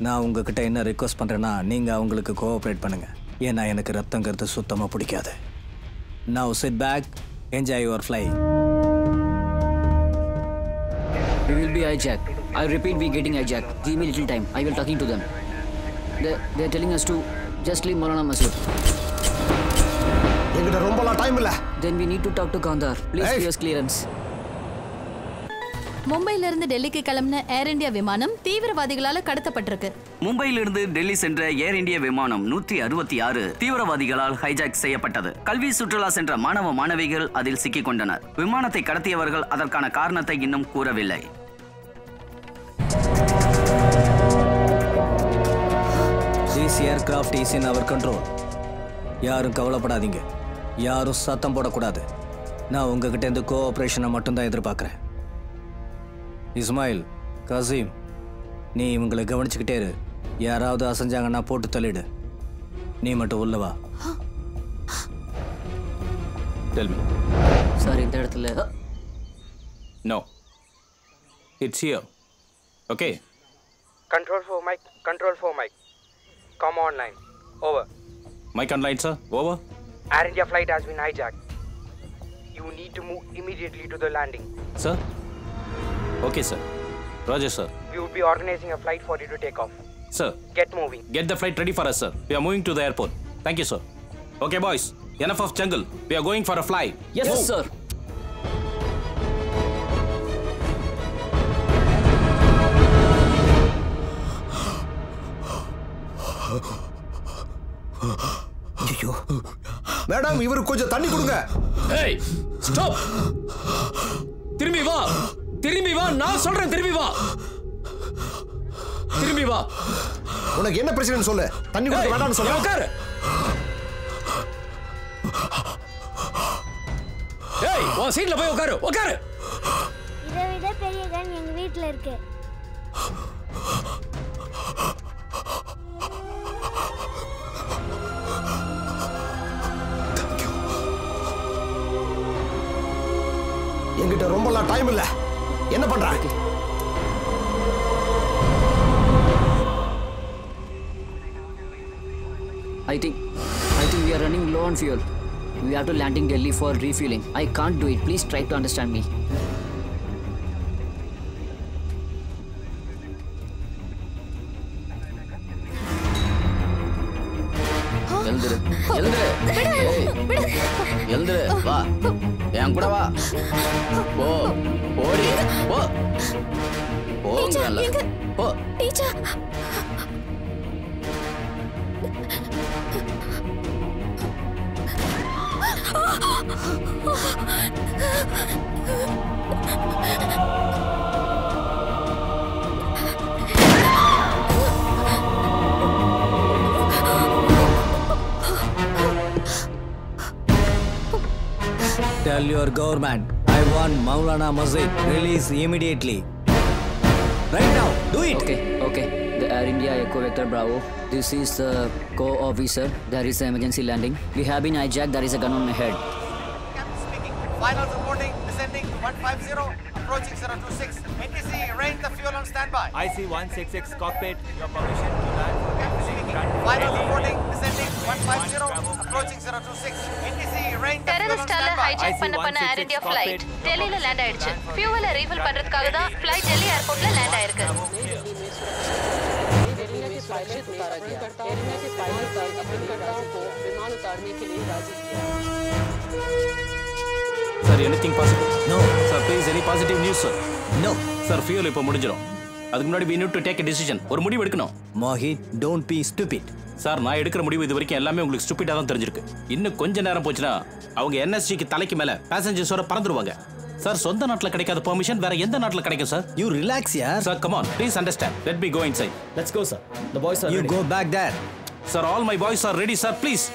நான் உங்ககிட்ட என்ன ரிக்வஸ்ட் பண்ணுறேன்னா, நீங்கள் அவங்களுக்கு கோஆப்ரேட் பண்ணுங்கள். ஏன்னா எனக்கு ரத்தங்கிறது சுத்தமாக பிடிக்காது. Now sit back, enjoy your flight. We will be hijacked. I repeat, we getting hijacked. Give me little time. I will talking to them. They're telling us to just leave Maulana Masood. என்கிட்ட ரொம்பலாம் time இல்ல. Then we need to talk to Kandahar. Please give us clearance. மும்பையில இருந்து டெல்லிக்கு கிளம்பின ஏர் India விமானம் தீவிரவாதிகளால கடத்தப்பட்டிருக்கு. மும்பையிலிருந்து டெல்லி சென்ற ஏர் India விமானம் 166 தீவிரவாதிகளால் ஹைஜாக் செய்யப்பட்டது. கல்வி சுற்றுலா சென்ற மாணவ மாணவிகள் அதில் சிக்கிக் கொண்டனர். விமானத்தை கடத்தியவர்கள் அதற்கான காரணத்தை இன்னும் கூறவில்லை. This aircraft is in our control. யாரும் கவலைப்படாதீங்க. யாரும் சத்தம் போடக்கூடாது. நான் உங்ககிட்ட இந்த கோஆப்ரேஷனை மட்டும்தான் எதிர்பார்க்குறேன். இஸ்மாயில், கசீம், நீ இவங்களை கவனிச்சுக்கிட்டே இரு. யாராவது அசைஞ்சாங்கன்னா போட்டு தள்ளிடு. நீ மட்டும் உள்ள வா. Tell me. சார் இந்த இடத்துல No. It's here. Okay. Control 4 mic. Control 4 mic. Come online. Over. Mic online, sir. Over. Air India flight has been hijacked. You need to move immediately to the landing. Sir. Okay, sir. Roger, sir. We will be organizing a flight for you to take off. Sir. Get moving. Get the flight ready for us, sir. We are moving to the airport. Thank you, sir. Okay, boys. Enough of jungle. We are going for a flight. Yes, Move. sir. ஐயோ madam, இவருக்கு கொஞ்சம் தண்ணி கொடுங்க. Hey, stop. திரும்பி வா. திரும்பி வா. நான் சொல்றேன் திரும்பி வா. திரும்பி வா. உனக்கு என்ன பிரச்சனைன்னு சொல்லு. தண்ணி கொடுக்க வேண்டாம்னு சொல்ல. உட்காரு. ஏய், உன் சீட்ல போய் உட்காரு. உட்காரு. இதை விட பெரிய கன் எங்க வீட்ல இருக்கு. என்கிட்ட ரொம்பலாம் டைம் இல்ல. என்ன பண்ற? I think we are running low on fuel. We have to land in Delhi for refueling. I can't do it. Please try to understand me. எழுந்துரு எழுந்துரு எழுந்துரு வா என் கூட வா போ ஓடி போ போங்கல போ Tell your government, I want Maulana Masjid released immediately. Right now, do it. Okay. The Air India Echo Vector Bravo. This is the co-officer. There is an emergency landing. We have been hijacked. There is a gun on my head. Final reporting, descending 150, approaching 026. NTC, range the fuel on standby. IC 166 cockpit, your permission to land for capturing front. Final reporting, descending 150, approaching 026. NTC, range the fuel on டெரரிஸ்டால standby. Hijack பண்ண ஏர் India flight டெல்லியில land ஆயிடுச்சு. ஃபியூவலை refill பண்றதுக்காக தான் flight Delhi ஏர்போர்ட்ல land ஆயிருக்கு. Sir, anything possible? No. Sir, please, any positive news, sir? No. Sir, fuel இப்போ முடிஞ்சிரும். அதுக்கு முன்னாடி we need to take a decision. ஒரு முடிவு எடுக்கணும். Mohit, don't be stupid. Sir, நான் எடுக்கிற முடிவு இது வரைக்கும் எல்லாமே உங்களுக்கு ஸ்டூபிடா தான் தெரிஞ்சிருக்கு. இன்னும் கொஞ்ச நேரம் போச்சுனா அவங்க NSGக்கு தலைக்கு மேல பேசஞ்சர்ஸோட பறந்துருவாங்க. சார், சொந்த நாட்டுல கிடைக்காத பெர்மிஷன் வேற எந்த நாட்டுல கிடைக்கும் sir? You relax, yaar. Sir, come on. Please understand. Let me go inside. Let's go, sir. The boys are You ready. go back there. Sir, all my boys are ready, sir. Please.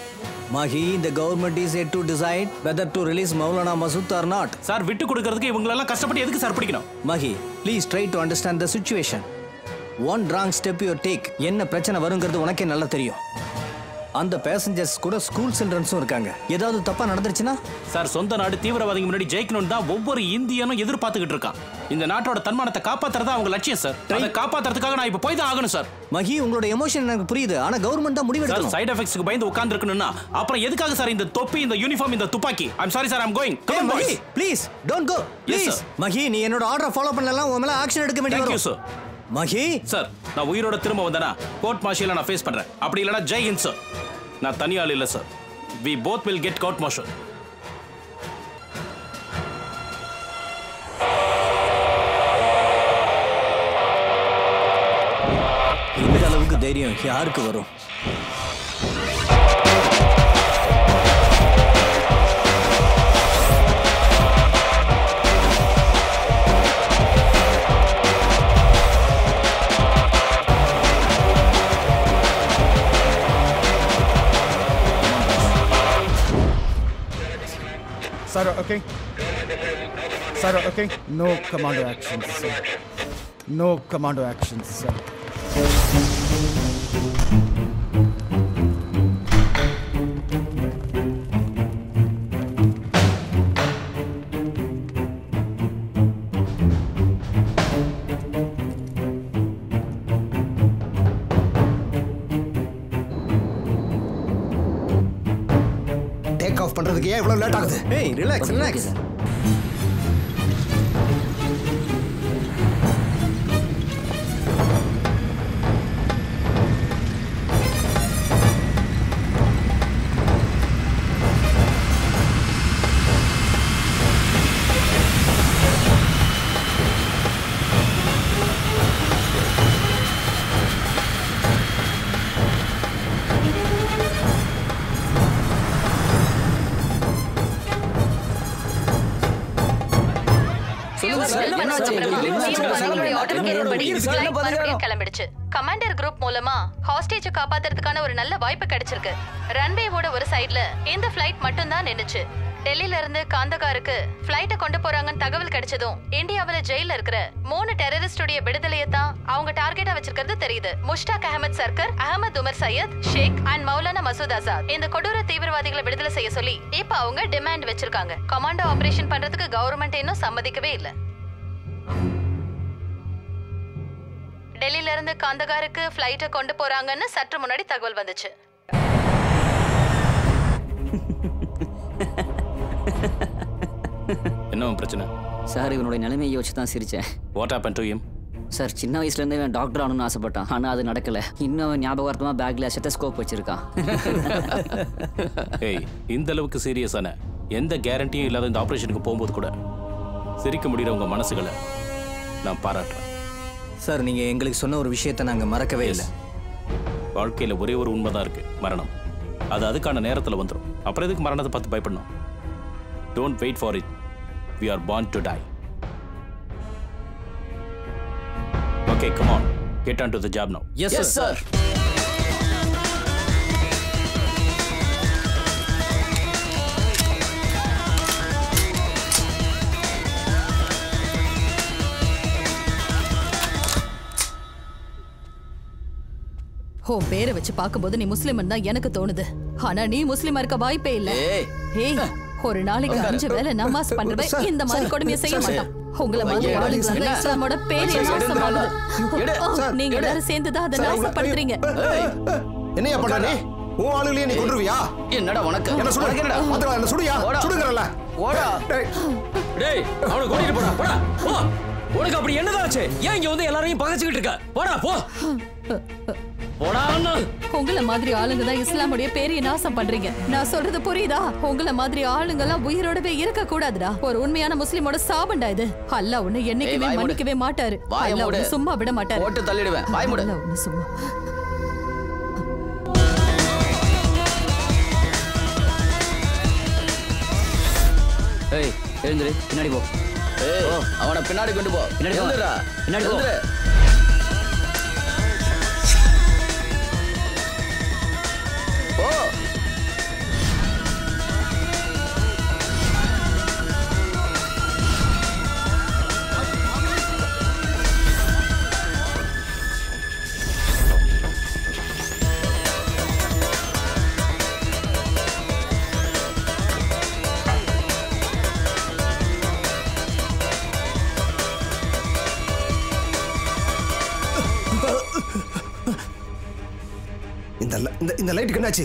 Mahi, the government is yet to decide whether to release Maulana Masud or not. Sir, விட்டு கொடுக்கிறதுக்கு இவங்க எல்லாம் கஷ்டப்பட்டு எதுக்கு sir பிடிக்கணும்? Mahi, please try to understand the situation. One wrong step you take, என்ன பிரச்சனை வருங்கிறது உனக்கே நல்லா தெரியும். அந்த பேசஞ்சர்ஸ் கூட ஸ்கூல் சில்ட்ரன்ஸும் இருக்காங்க. ஏதாவது தப்பா நடந்துருச்சுனா? சார், சொந்த நாடு தீவிரவாதிக்கு முன்னாடி ஜெயிக்கணும்னு தான் ஒவ்வொரு இந்தியனும் எதிர்பார்த்துக்கிட்டு இருக்கான். இந்த நாட்டோட தன்மானத்தை காப்பாத்துறதா அவங்க லட்சியம் சார். அதை காப்பாத்துறதுக்காக நான் இப்போ போய் தான் ஆகணும் சார். மகி, உங்களோட எமோஷன் எனக்கு புரியுது. ஆனா கவர்மெண்ட் தான் முடிவு எடுக்கணும். சைடு எஃபெக்ட்ஸ்க்கு பயந்து உட்கார்ந்து இருக்கணும்னா அப்புறம் எதுக்காக சார் இந்த தொப்பி, இந்த யூனிஃபார்ம், இந்த துப்பாக்கி? I'm sorry sir, I'm going. Come on boys, please don't go. Please Mahi, நீ என்னோட ஆர்டரை ஃபாலோ பண்ணலனா உன் மேல ஆக்ஷன் எடுக்க வேண்டியது வரும். Thank you sir. Mahi sir, நான் உயிரோட திரும்ப வந்தனா கோர்ட் மார்ஷியல நான் ஃபேஸ் பண்றேன். அப்படி இல்லனா ஜெய் ஹிந்த் சார். நான் தனியாள் இல்ல sir. We both will get court martial. இந்த அளவுக்கு தைரியம் யாருக்கு வரும்? Sir, okay? Sir, okay? No commando actions, sir. No commando actions, sir. Take off பண்றதுக்கு ஏன் இவ்வளவு லேட் ஆகுது? ஏய், ரிலாக்ஸ் ரிலாக்ஸ். கிளம்பிடுச்சு. கமாண்டர் குரூப் மூலமா ஹாஸ்டேஜ் காப்பாத்துறதுக்கான ஒரு நல்ல வாய்ப்பு கிடைச்சிருக்கு. ரன்வேவோட ஒரு சைடுல இந்த ஃளைட் மட்டும் தான் நின்னுச்சு. டெல்லியில இருந்து காந்தகாருக்கு ஃளைட்ட கொண்டு போறாங்கன்னு தகவல் கிடைச்சதும் இந்தியாவில ஜெயில இருக்கிற 3 டெரரிஸ்டுடைய விடுதலையை தான் அவங்க டார்கெட்டா வச்சிருக்கிறது தெரியுது. முஷ்டாக் அகமது சர்கர், அகமது உமர் சையத், ஷேக் அண்ட் மௌலானா மசூத் ஆசாத் இந்த கொடூர தீவிரவாதிகளை விடுதலை செய்ய சொல்லி இப்ப அவங்க டிமாண்ட் வச்சிருக்காங்க. கமாண்டோ ஆபரேஷன் பண்றதுக்கு கவர்மெண்ட் இன்னும் சம்மதிக்கவே இல்லை. டெல்லியில இருந்து காந்தகாருக்கு ஃளைட்ட கொண்டு போறாங்கன்னு சற்று முன்னாடி தகவல் வந்துச்சு. என்ன பிரச்சனை? சார், இவனோட நிலைமையை யோசிச்சு தான் சிரிச்சேன். What happened to him? Sir, சின்ன வயசுல இருந்தே இவன் டாக்டர் ஆகணும்னு ஆசைப்பட்டான். ஆனா அது நடக்கல. இன்னும் அவன் ஞாபகார்த்தமா பேக்ல ஸ்டெத்தஸ்கோப் வச்சிருக்கான். ஏய், இந்த அளவுக்கு சீரியஸான எந்த கேரண்டியும் இல்லாத இந்த ஆபரேஷனுக்கு போகும்போது கூட சிரிக்க முடியற உங்க மனசுகளை நான் பாராட்டுறேன். சார், நீங்க எங்களுக்கு சொன்ன ஒரு விஷயத்தை நாங்க மறக்கவே இல்லை. வாழ்க்கையில ஒரே ஒரு உண்மைதான் இருக்கு, மரணம். அது அதுக்கான நேரத்துல வந்துடும். அப்புறம் எதுக்கு மரணத்தை பார்த்து பயப்படணும்? Don't wait for it. We are born to die. Okay, come on. Get on to the job now. Yes, sir. உன் பேரை வச்சு பார்க்கும்போது நீ முஸ்லிம் தான் எனக்கு தோணுது. ஆனா நீ முஸ்லிமா இருக்க வாய்ப்பே இல்ல. ஏய், ஒரு நாளைக்கு 5 வேளை நமாஸ் பண்றவன் இந்த மாதிரி கொடுமையை செய்ய மாட்டான். உங்களை மாதிரி ஆளுங்க இஸ்லாமோட பேரை நாசமாகுது. நீங்க எல்லாரும் சேர்ந்து தான் அதை நாசப்படுத்துறீங்க. என்னையா பண்ண நீ? உன் ஆளுங்களையே நீ கொன்றுவியா? என்னடா உனக்கு என்ன சுடு? என்னடா என்ன சுடுயா? சுடுங்கறல. ஓடா. டேய் அவனை கூட்டிட்டு போடா. போடா. போ. உனக்கு அப்படி என்னதான் ஆச்சு? ஏன் இங்க வந்து எல்லாரையும் பகைச்சிட்டு இருக்க? போடா போ. போடா அண்ணா. உங்களை மாதிரி ஆளுங்க தான் இஸ்லாமுடைய பேரையை நாசம் பண்றீங்க. நான் சொல்றது புரியுதா? உங்களை மாதிரி ஆளுங்க எல்லாம் உயிரோடவே இருக்க கூடாதுடா. ஒரு உண்மையான முஸ்லிமோட சாபண்டா இது. அல்லாஹ் உன்னை என்னைக்குமே மன்னிக்கவே மாட்டாரு. அல்லாஹ் உன்னை சும்மா விட மாட்டாரு. போட்டு தள்ளிடுவேன். வாய் மூடு. அல்லாஹ் உன்னை சும்மா. ஏய் எழுந்துரு, பின்னாடி போ. ஏய் அவனை பின்னாடி கொண்டு போ. பின்னாடி எழுந்துடா. பின்னாடி போ. போ. இந்த லைட்டுக்கு என்னாச்சு?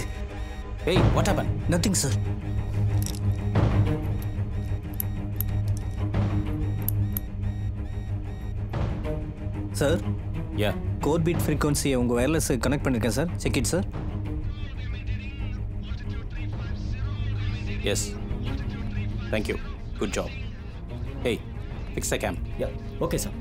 Hey, what happened? Nothing, sir. Sir yeah core beat ஃப்ரீக்வன்சியை உங்கள் வயர்லெஸ் கனெக்ட் பண்ணியிருக்கேன் சார். Check it sir. Yes thank you, good job. Hey fix the game. Yeah okay sir.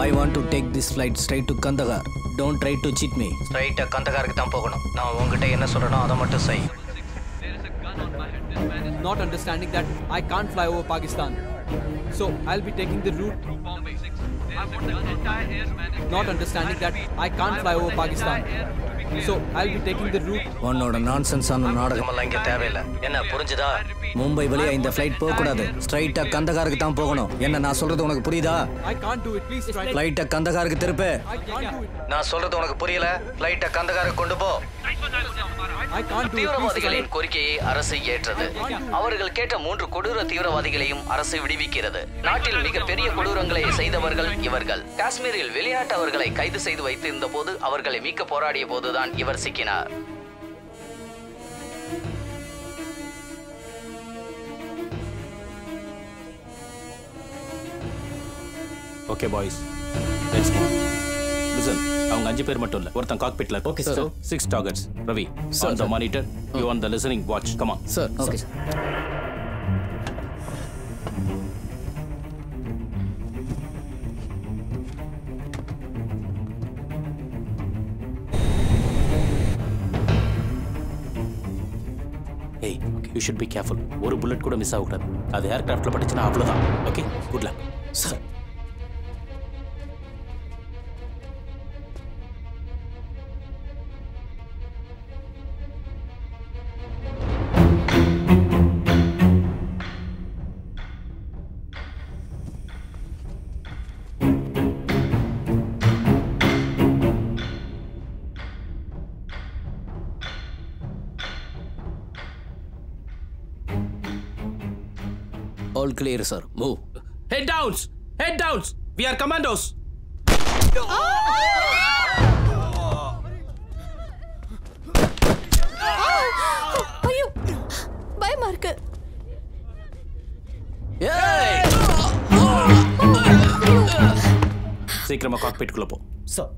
I want to take this flight straight to Kandahar. Don't try to cheat me. Straight கந்தகாருக்கு தான் போகணும். நான் உங்ககிட்ட என்ன சொல்றேனோ அதை மட்டும் செய். Not understanding that I can't fly over Pakistan. So I'll be taking the route through Bombay. Not understanding that I can't fly over Pakistan. So I'll be taking the route. உன்னோட நான்சென்ஸான நாடகமெல்லாம் இங்கே தேவையில்லை. என்ன புரிஞ்சுதா? மும்பை வழியா இந்த ஃப்ளைட் போகக்கூடாது. ஸ்ட்ரைட்டா கந்தகாருக்கு தான் போகணும். என்ன நான் சொல்றது உனக்கு புரியுதா? I can't do it. Please try. ஃப்ளைட்டை கந்தகாருக்கு திருப்பு. I can't do it. நான் சொல்றது உனக்கு புரியல? ஃப்ளைட்டை கந்தகாருக்கு கொண்டு போ. I can't do it. தீவிரவாதிகளின் கோரிக்கையை அரசு ஏற்றது. அவர்கள் கேட்ட 3 கொடூர தீவிரவாதிகளையும் அரசு விடுவிக்கிறது. நாட்டில் மிகப்பெரிய கொடூரங்களை செய்தவர்கள் இவர்கள். காஷ்மீரில் வெளிநாட்டவர்களை கைது செய்து வைத்திருந்த போது அவர்களை மீட்க போராடிய போதுதான் இவர் சிக்கினார். Okay boys, let's go. Listen, அவங்க 5 பேர் மட்டும் இல்ல, ஒருத்தன் காக்பிட்ல. Okay sir. 6 targets. Ravi, on the monitor, you on the listening watch. Come on sir. Okay sir. Hey, you should be careful. ஒரு புல்லட் கூட மிஸ் ஆகக்கூடாது. அது ஏர்கிராஃப்ட்ல பட்டுச்சுன்னா அவ்வளவுதான். ஓகே, good luck. Sir All clear, sir. Move. Head downs! Head downs! We are commandos! ஐயோ பயமா இருக்கு. சீக்கிரமா காக்பிட்குள்ள போ. சார்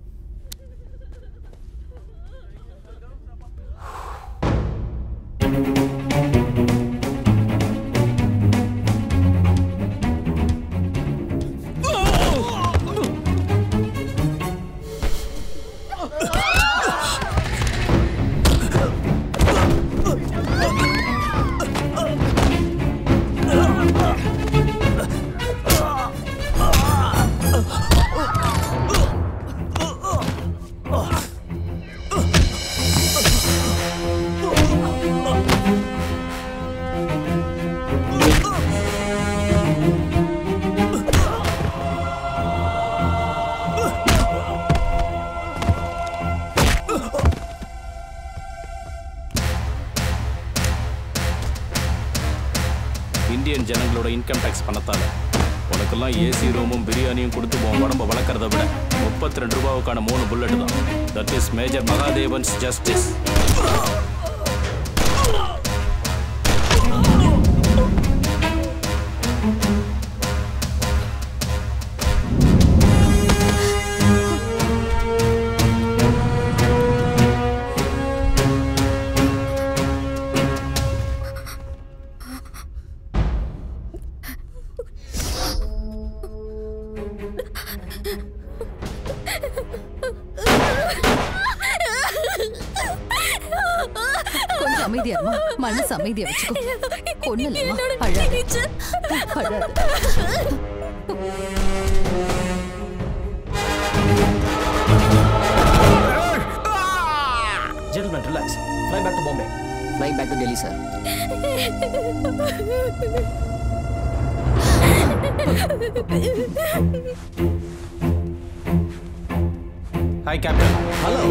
இந்தியன் ஜனங்களோட இன்கம் டாக்ஸ் பணத்தால உனக்கெல்லாம் ஏசி ரூமும் பிரியாணியும் கொடுத்து உன் உடம்ப வளர்க்கறத விட 32 ரூபாவுக்கான 3 புல்லட் தான். தட் இஸ் மேஜர் மகாதேவன்ஸ் ஜஸ்டிஸ். கொஞ்சம் அமைதியாமா, மனசு அமைதியா வச்சுக்கோ. ஒண்ணு இல்லம்மா, அழாத. Gentlemen, relax. Fly back to Bombay. Fly back to Delhi, sir. Hi, Captain. Hello.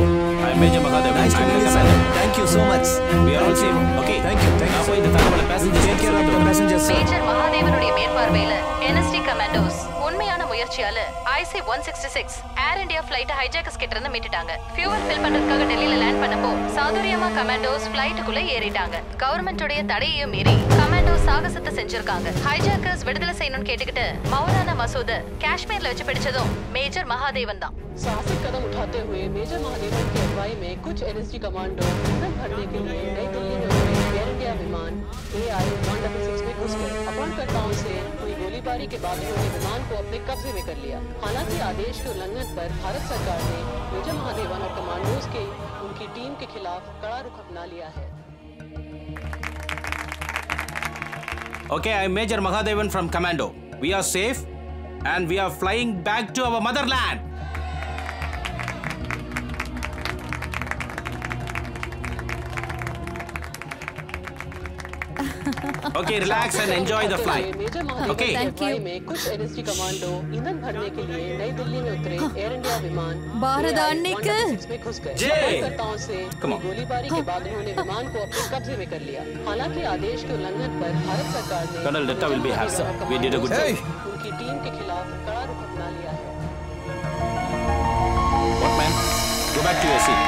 I am Major Mahadevan. Nice to meet you, sir. Thank you so much. We are all safe. Okay. Thank you. Thank you. Now, இந்த தகவலை passengers Take care of the passengers, sir. Major மகாதேவனுடைய மேற்பார்வையில NST commandos உண்மையான முயற்சியால IC-166 Air India flight hijackers கிட்ட இருந்து மீட்டுட்டாங்க. Fuel fill பண்றதுக்காக டெல்லியில லேண்ட் பண்ணப்போ சாதுரியமா கமாண்டோஸ் ஃளைட்டுக்குள்ள ஏறிட்டாங்க. கவர்மெண்டோட தடையையும் மீறி கமாண்டோஸ் சாகசத்தை செஞ்சிருக்காங்க. ஹைஜாக்கர்ஸ் விடுதலை செய்யணும்னு கேட்டுக்கிட்டு மௌலானா மசூத காஷ்மீர்ல வச்சு பிடிச்சதும் மேஜர் மகாதேவன் தான். साहसिक कदम उठाते हुए मेजर महादेवन की अगुवाई में कुछ NST कमांडो ईंधन भरने के लिए नई दिल्ली में उतरे एयर इंडिया विमान AI-166 में घुस गए। अपहरणकर्ताओं से हुई गोलीबारी के बाद उन्होंने विमान को अपने कब्जे में कर लिया। हालांकि आदेश के उल्लंघन पर भारत सरकार ने मेजर महादेवन और कमांडोज के उनकी टीम के खिलाफ कड़ा रुख अपना लिया है। Okay, I am Major Mahadevan from Commando. We are safe and we are flying back to our motherland. Okay, relax and enjoy the flight. Major Mahadevan Okay. की अगुवाई में कुछ NST कमांडो ईंधन भरने के लिए नई दिल्ली में उतरे एयर इंडिया विमान AI-166 में घुस गए। अपहरणकर्ताओं से हुई गोलीबारी के बाद उन्होंने विमान को अपने कब्जे में कर लिया। हालांकि आदेश के उल्लंघन पर भारत सरकार ने Colonel Dutta will be happy, sir. We did a good job. उनकी टीम के खिलाफ कड़ा रुख अपना लिया है। What, man? Go back to your seat.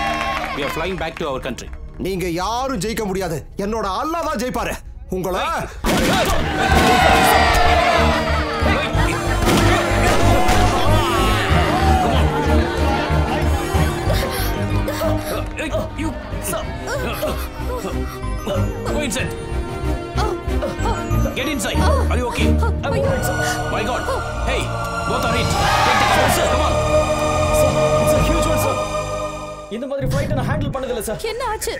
We are flying back to our country. நீங்க யாரும் ஜெயிக்க முடியாது. என்னோட அல்லாஹ் தான் ஜெயிப்பாரு. உங்களை You, sir. Go inside. Get inside. Are you okay? My God. Hey, both are it. Take the cover, sir. Come on. Sir, it's a huge one, sir. இந்த மாதிரி flight நான் ஹேண்டில் பண்ணதில்லை சார். என்ன ஆச்சு?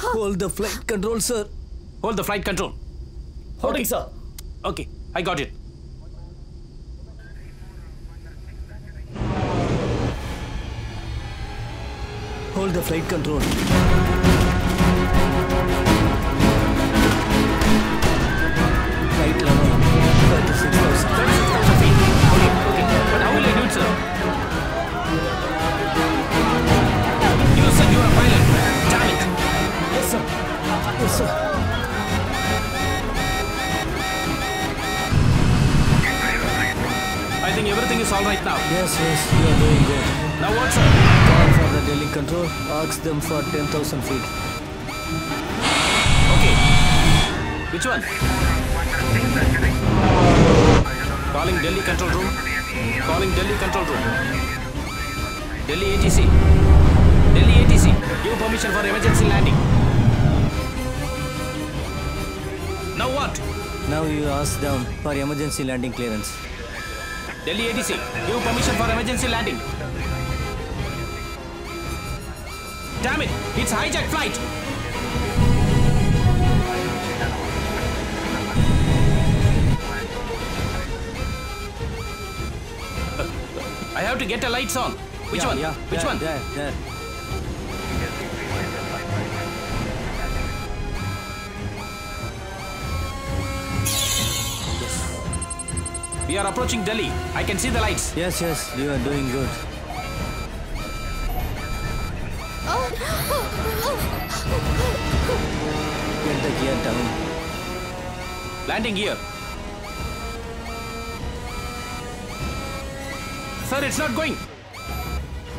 Hold the flight control, sir. Hold the flight control. Holding, sir. Okay, I got it. Hold the flight control. Flight level 36,000. 36,000 feet. Okay, but how will I do it, sir? You said you are a pilot. Damn it. Yes, sir. Yes, sir. think everything is all right now. Yes, you are doing good. Now what, sir? Call for the Delhi control. Ask them for 10,000 feet. Okay. Which one? Calling Delhi control room. Calling Delhi control room. Delhi ATC. Delhi ATC. Give permission for emergency landing. Now what? Now you ask them for emergency landing clearance. Delhi ATC. Give permission for emergency landing. Damn it! It's hijack flight! I have to get the lights on. Which one? Which one? There. We are approaching Delhi. I can see the lights. Yes, you are doing good. Get the gear down. Landing gear. Sir, it's not going.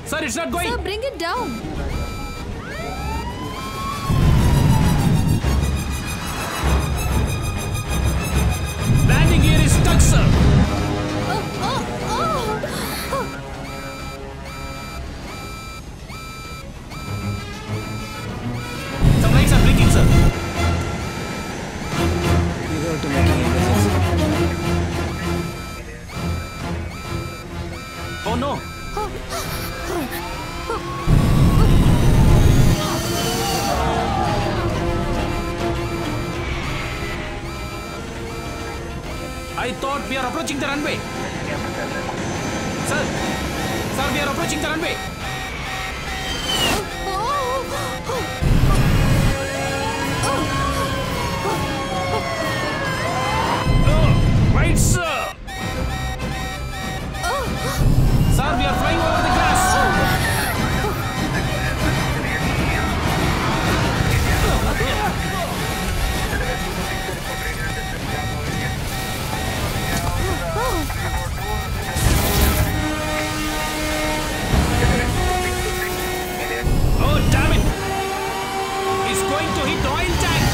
Sir, it's not going. Sir, bring it down. Landing gear is stuck, sir. Some lights are blinking, sir. You have to make an emergency. Oh no. I thought we are approaching the runway. Sir, we are approaching the runway. Right, sir. Sir, we are flying over the grass. Oh, damn it! He's going to hit the oil tank.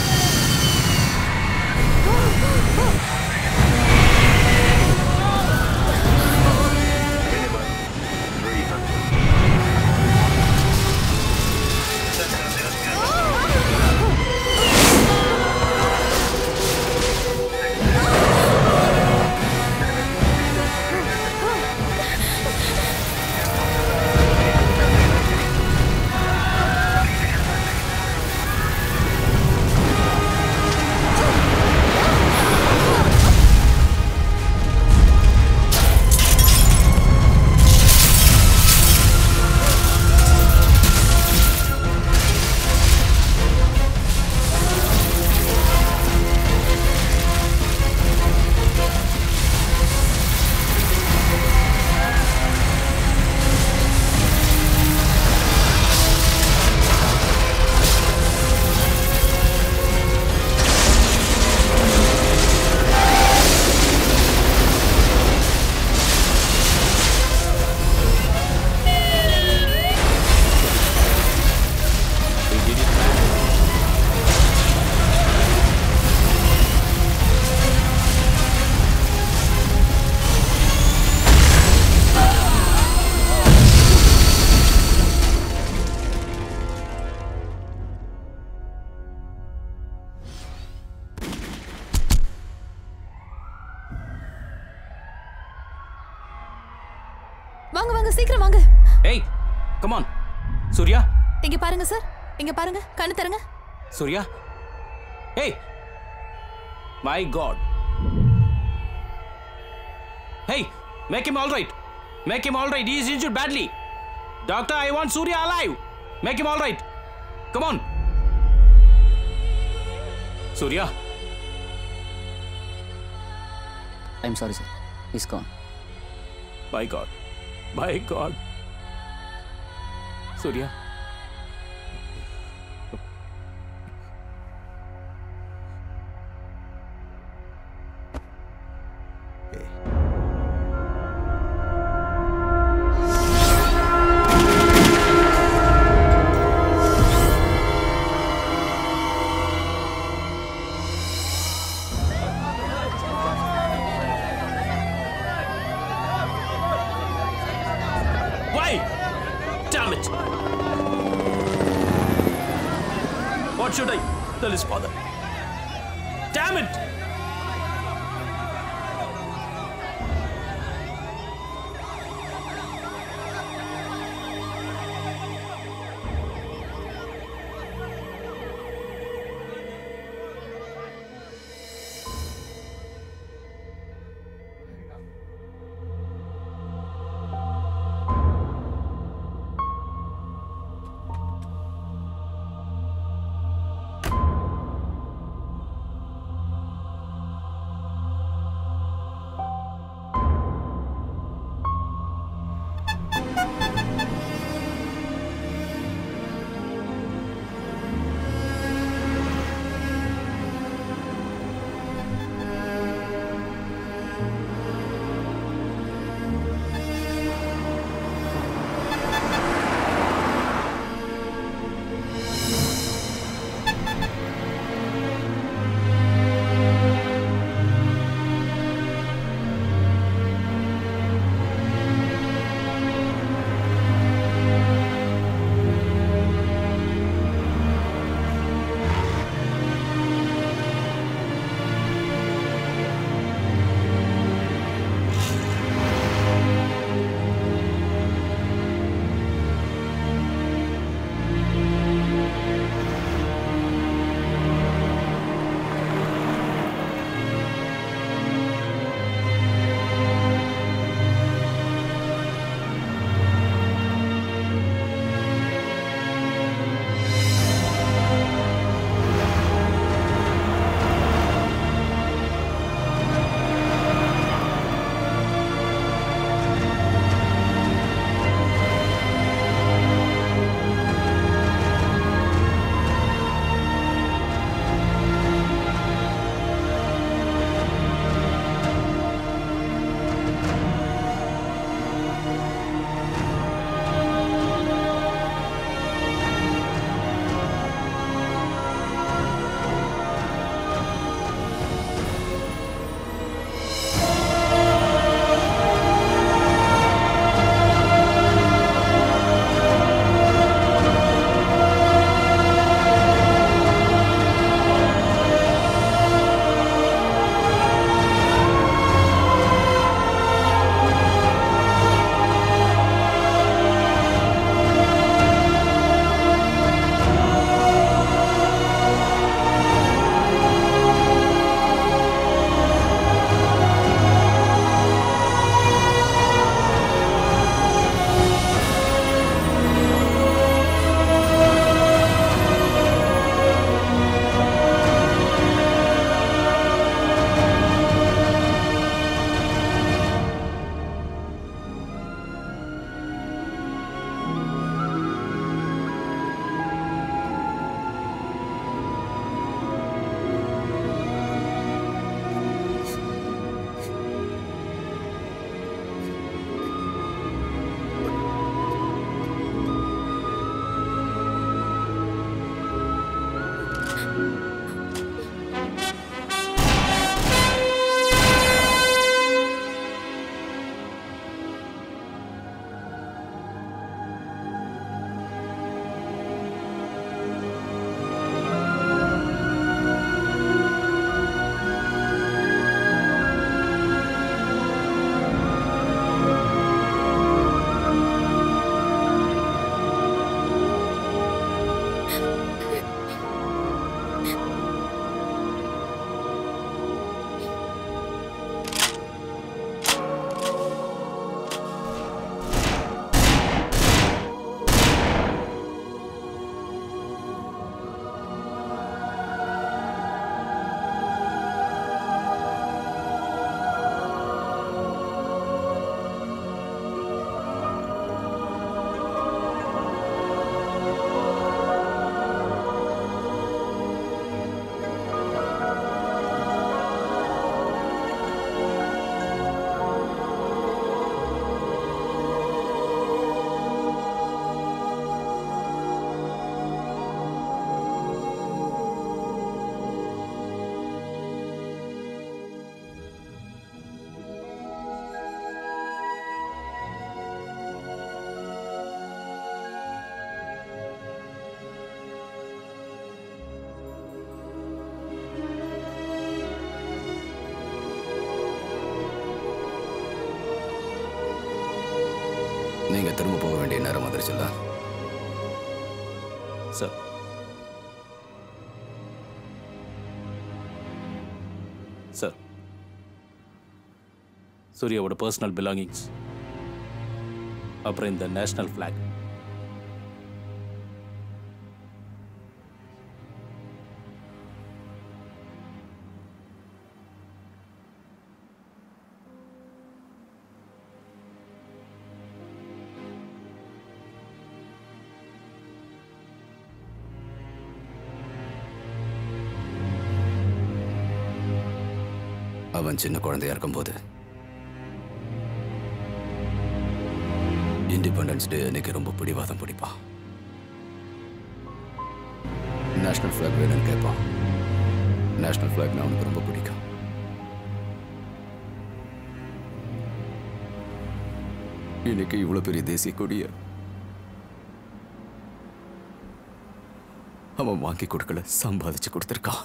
வாங்க சீக்கிரம் வாங்க. Hey, come on. Surya. இங்க பாருங்க sir. இங்க பாருங்க. கண்ணு தரங்க. Surya. Hey. My God. Hey, make him all right. Make him all right. He is injured badly. Doctor, I want Surya alive. Make him all right. Come on. Surya. I'm sorry, sir. He's gone. By God. By God. Surya. should I tell his father? Damn it! நீங்க திரும்ப போக வேண்டிய நேரம் வந்துருச்சுல்ல? Sir, sir, சூர்யாவோட personal belongings, அப்புறம் இந்த national flag. அவன் சின்ன குழந்தையா இருக்கும்போது இண்டிபெண்டன்ஸ் டே அன்னைக்கு ரொம்ப பிடிவாதம் பிடிப்பான். நேஷனல் ஃபிளாக் வேணும்னு கேட்பான். நேஷனல் ஃபிளாக்னா அவனுக்கு ரொம்ப பிடிக்கும். இன்னைக்கு இவ்வளவு பெரிய தேசிய கொடிய அவன் வாங்கி கொடுக்கல, சம்பாதிச்சு கொடுத்திருக்கான்.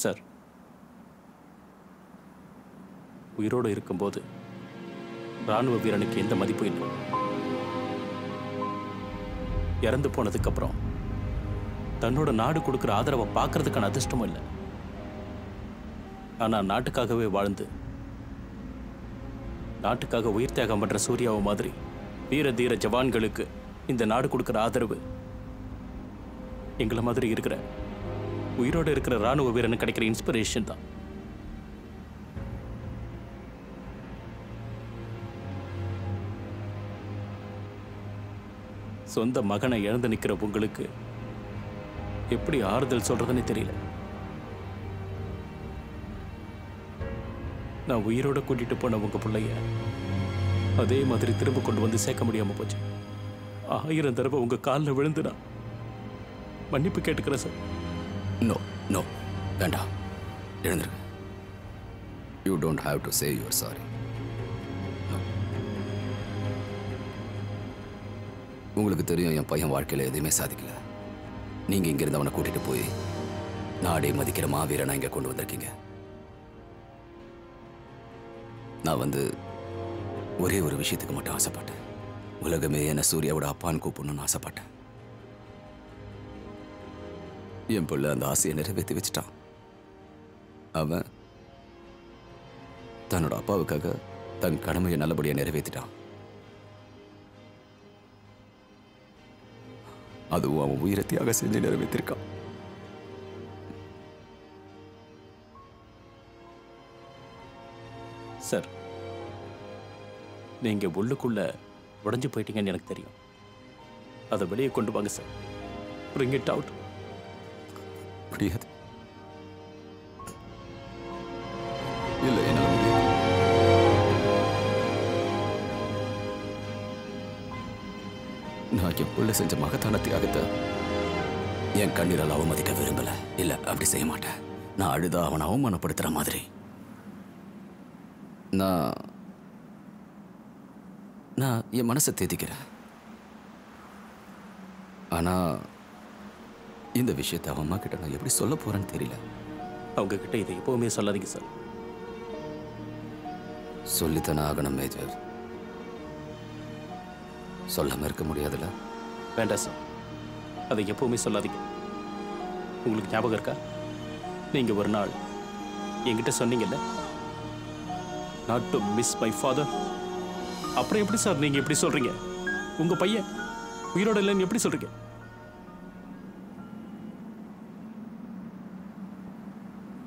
சார், உயிரோடு இருக்கும்போது ராணுவ வீரனுக்கு எந்த மதிப்பும் இல்லை. இறந்து போனதுக்கு அப்புறம் தன்னோட நாடு கொடுக்கிற ஆதரவை பார்க்கறதுக்கான அதிர்ஷ்டமும் இல்லை. ஆனா நாட்டுக்காகவே வாழ்ந்து நாட்டுக்காக உயிர் தியாகம் பண்ற சூர்யாவை மாதிரி வீர தீர ஜவான்களுக்கு இந்த நாடு கொடுக்கிற ஆதரவு எங்களை மாதிரி இருக்கிற உயிரோடு இருக்கிற ராணுவ வீரனுக்கு கிடைக்கிற இன்ஸ்பிரேஷன் தான். சொந்த மகனை இழந்து நிற்கிற உங்களுக்கு எப்படி ஆறுதல் சொல்றதுன்னு தெரியல. நான் உயிரோட கூட்டிட்டு போன உங்க பிள்ளைய அதே மாதிரி திரும்ப கொண்டு வந்து சேர்க்க முடியாம போச்சு. 1000 தடவை உங்க காலில் விழுந்து நான் மன்னிப்பு கேட்டுக்கிறேன் சார். நோ நோ, வேண்டாம், எழுந்துருங்க. You don't have to say your sorry. உங்களுக்கு தெரியும் என் பையன் வாழ்க்கையில் எதுவுமே சாதிக்கல. நீங்க இங்கிருந்து அவனை கூட்டிட்டு போய் நாடே மதிக்கிற மாவீரனை இங்க கொண்டு வந்திருக்கீங்க. நான் வந்து ஒரே ஒரு விஷயத்துக்கு மட்டும் ஆசைப்பட்டேன். உலகமே என்ன சூர்யாவோட அப்பான்னு கூப்பிடணும்னு ஆசைப்பட்டேன். என் பிள்ளை அந்த ஆசையை நிறைவேற்றி வச்சுட்டான். அவன் தன்னோட அப்பாவுக்காக தன் கடமையை நல்லபடியா நிறைவேற்றிட்டான். அதுவும் அவன் உயிரை தியாகம் செஞ்சு நிறைவேற்றிருக்கான். சார், நீங்க உள்ளுக்குள்ள உடைஞ்சு போயிட்டீங்கன்னு எனக்கு தெரியும். அதை வெளியே கொண்டு வாங்க சார். Bring it out. முடியாது. இல்லை, என்னால் முடியாது. நான் என் புள்ள செஞ்ச மகத்தான தியாகத்தை என் கண்ணீரால் அவமதிக்க விரும்பல. இல்ல, அப்படி செய்ய மாட்டேன். நான் அழுதா அவனை அவமானப்படுத்துற மாதிரி. நான் என் மனசை தேதிக்கிறேன். ஆனா இந்த விஷயத்தை அவன் அம்மா கிட்ட நான் எப்படி சொல்ல போறேன்னு தெரியல. அவங்க கிட்ட இதை எப்பவுமே சொல்லாதீங்க சார். சொல்லித்தானே ஆகணும் மேஜர். சொல்லாம இருக்க முடியாதுல்ல. வேண்டாம் சார், அதை எப்பவுமே சொல்லாதீங்க. உங்களுக்கு ஞாபகம் இருக்கா, நீங்க ஒரு நாள் என்கிட்ட சொன்னீங்கல்ல, not to miss my father. அப்புறம் எப்படி சார் நீங்க எப்படி சொல்றீங்க? உங்க பையன் உயிரோட இல்லைன்னு எப்படி சொல்றீங்க?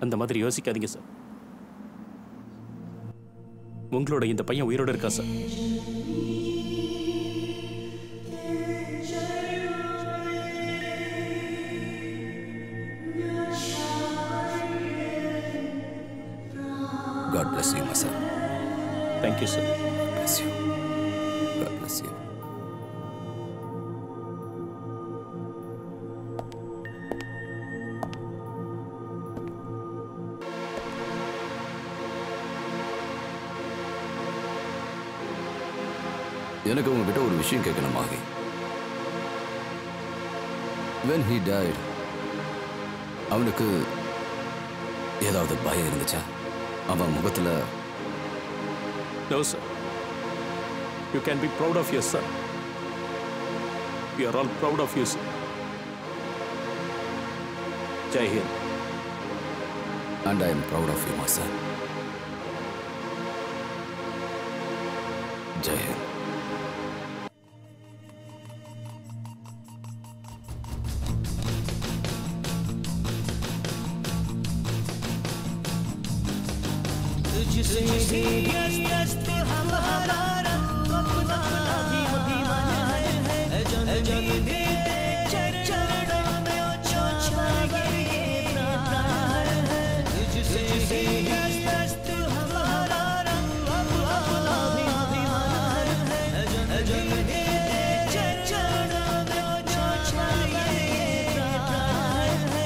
அந்த மாதிரி யோசிக்காதீங்க சார். உங்களோட இந்த பையன் உயிரோட இருக்கா sir. God bless you, my son. Thank you, sir. God bless you. God bless you. எனக்கு உங்ககிட்ட ஒரு விஷயம் கேட்கணும் மாகி. When he died, அவனுக்கு ஏதாவது பயம் இருந்துச்சா? அவன் முகத்துல? No, sir. You can be proud of your son. We are all proud of you, sir. Jai Hind. And I am proud of you, my son. Jai Hind. तुझसे ही अस्तित्व हमारा अपना अभिमान है जननी तेरे चरणों में छाए प्राण है तुझसे ही अस्तित्व हमारा अपना अभिमान है जननी तेरे चरणों में छाए प्राण है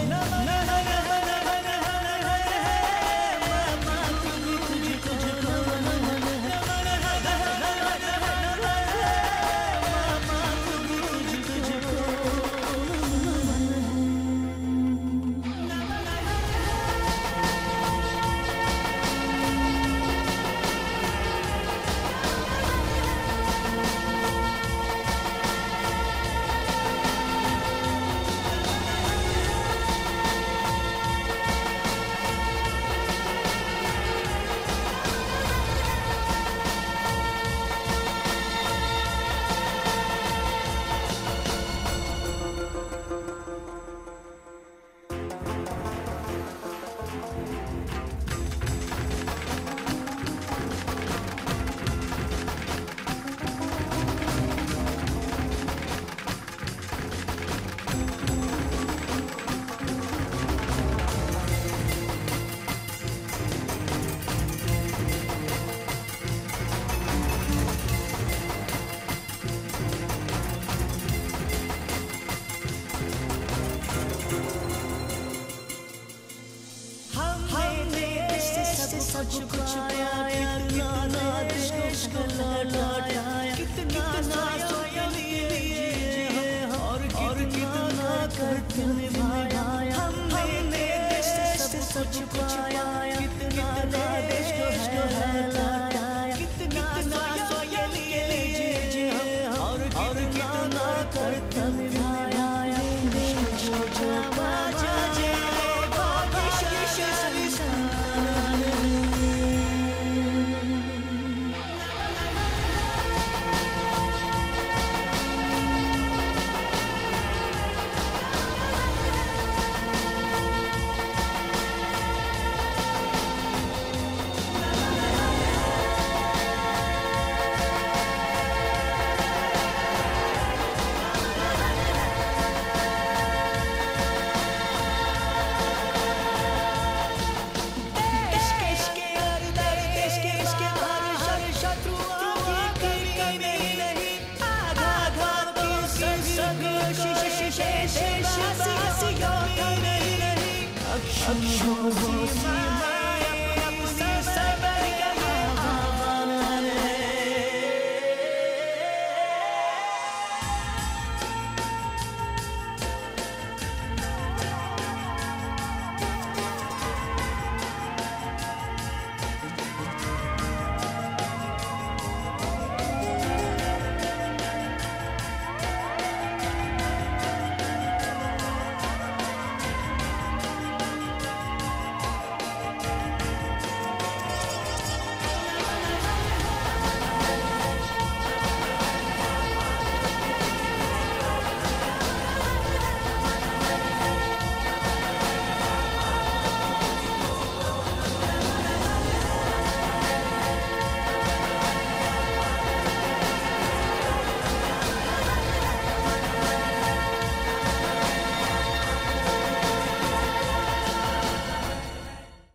सब कुछ पाया कितना देश को लौटाया कितना स्वयं लिए और कितना कर्त निभाया हमने देश से सब कुछ पाया कितना देश को लौटाया कितना स्वयं लिए और कितना कर्त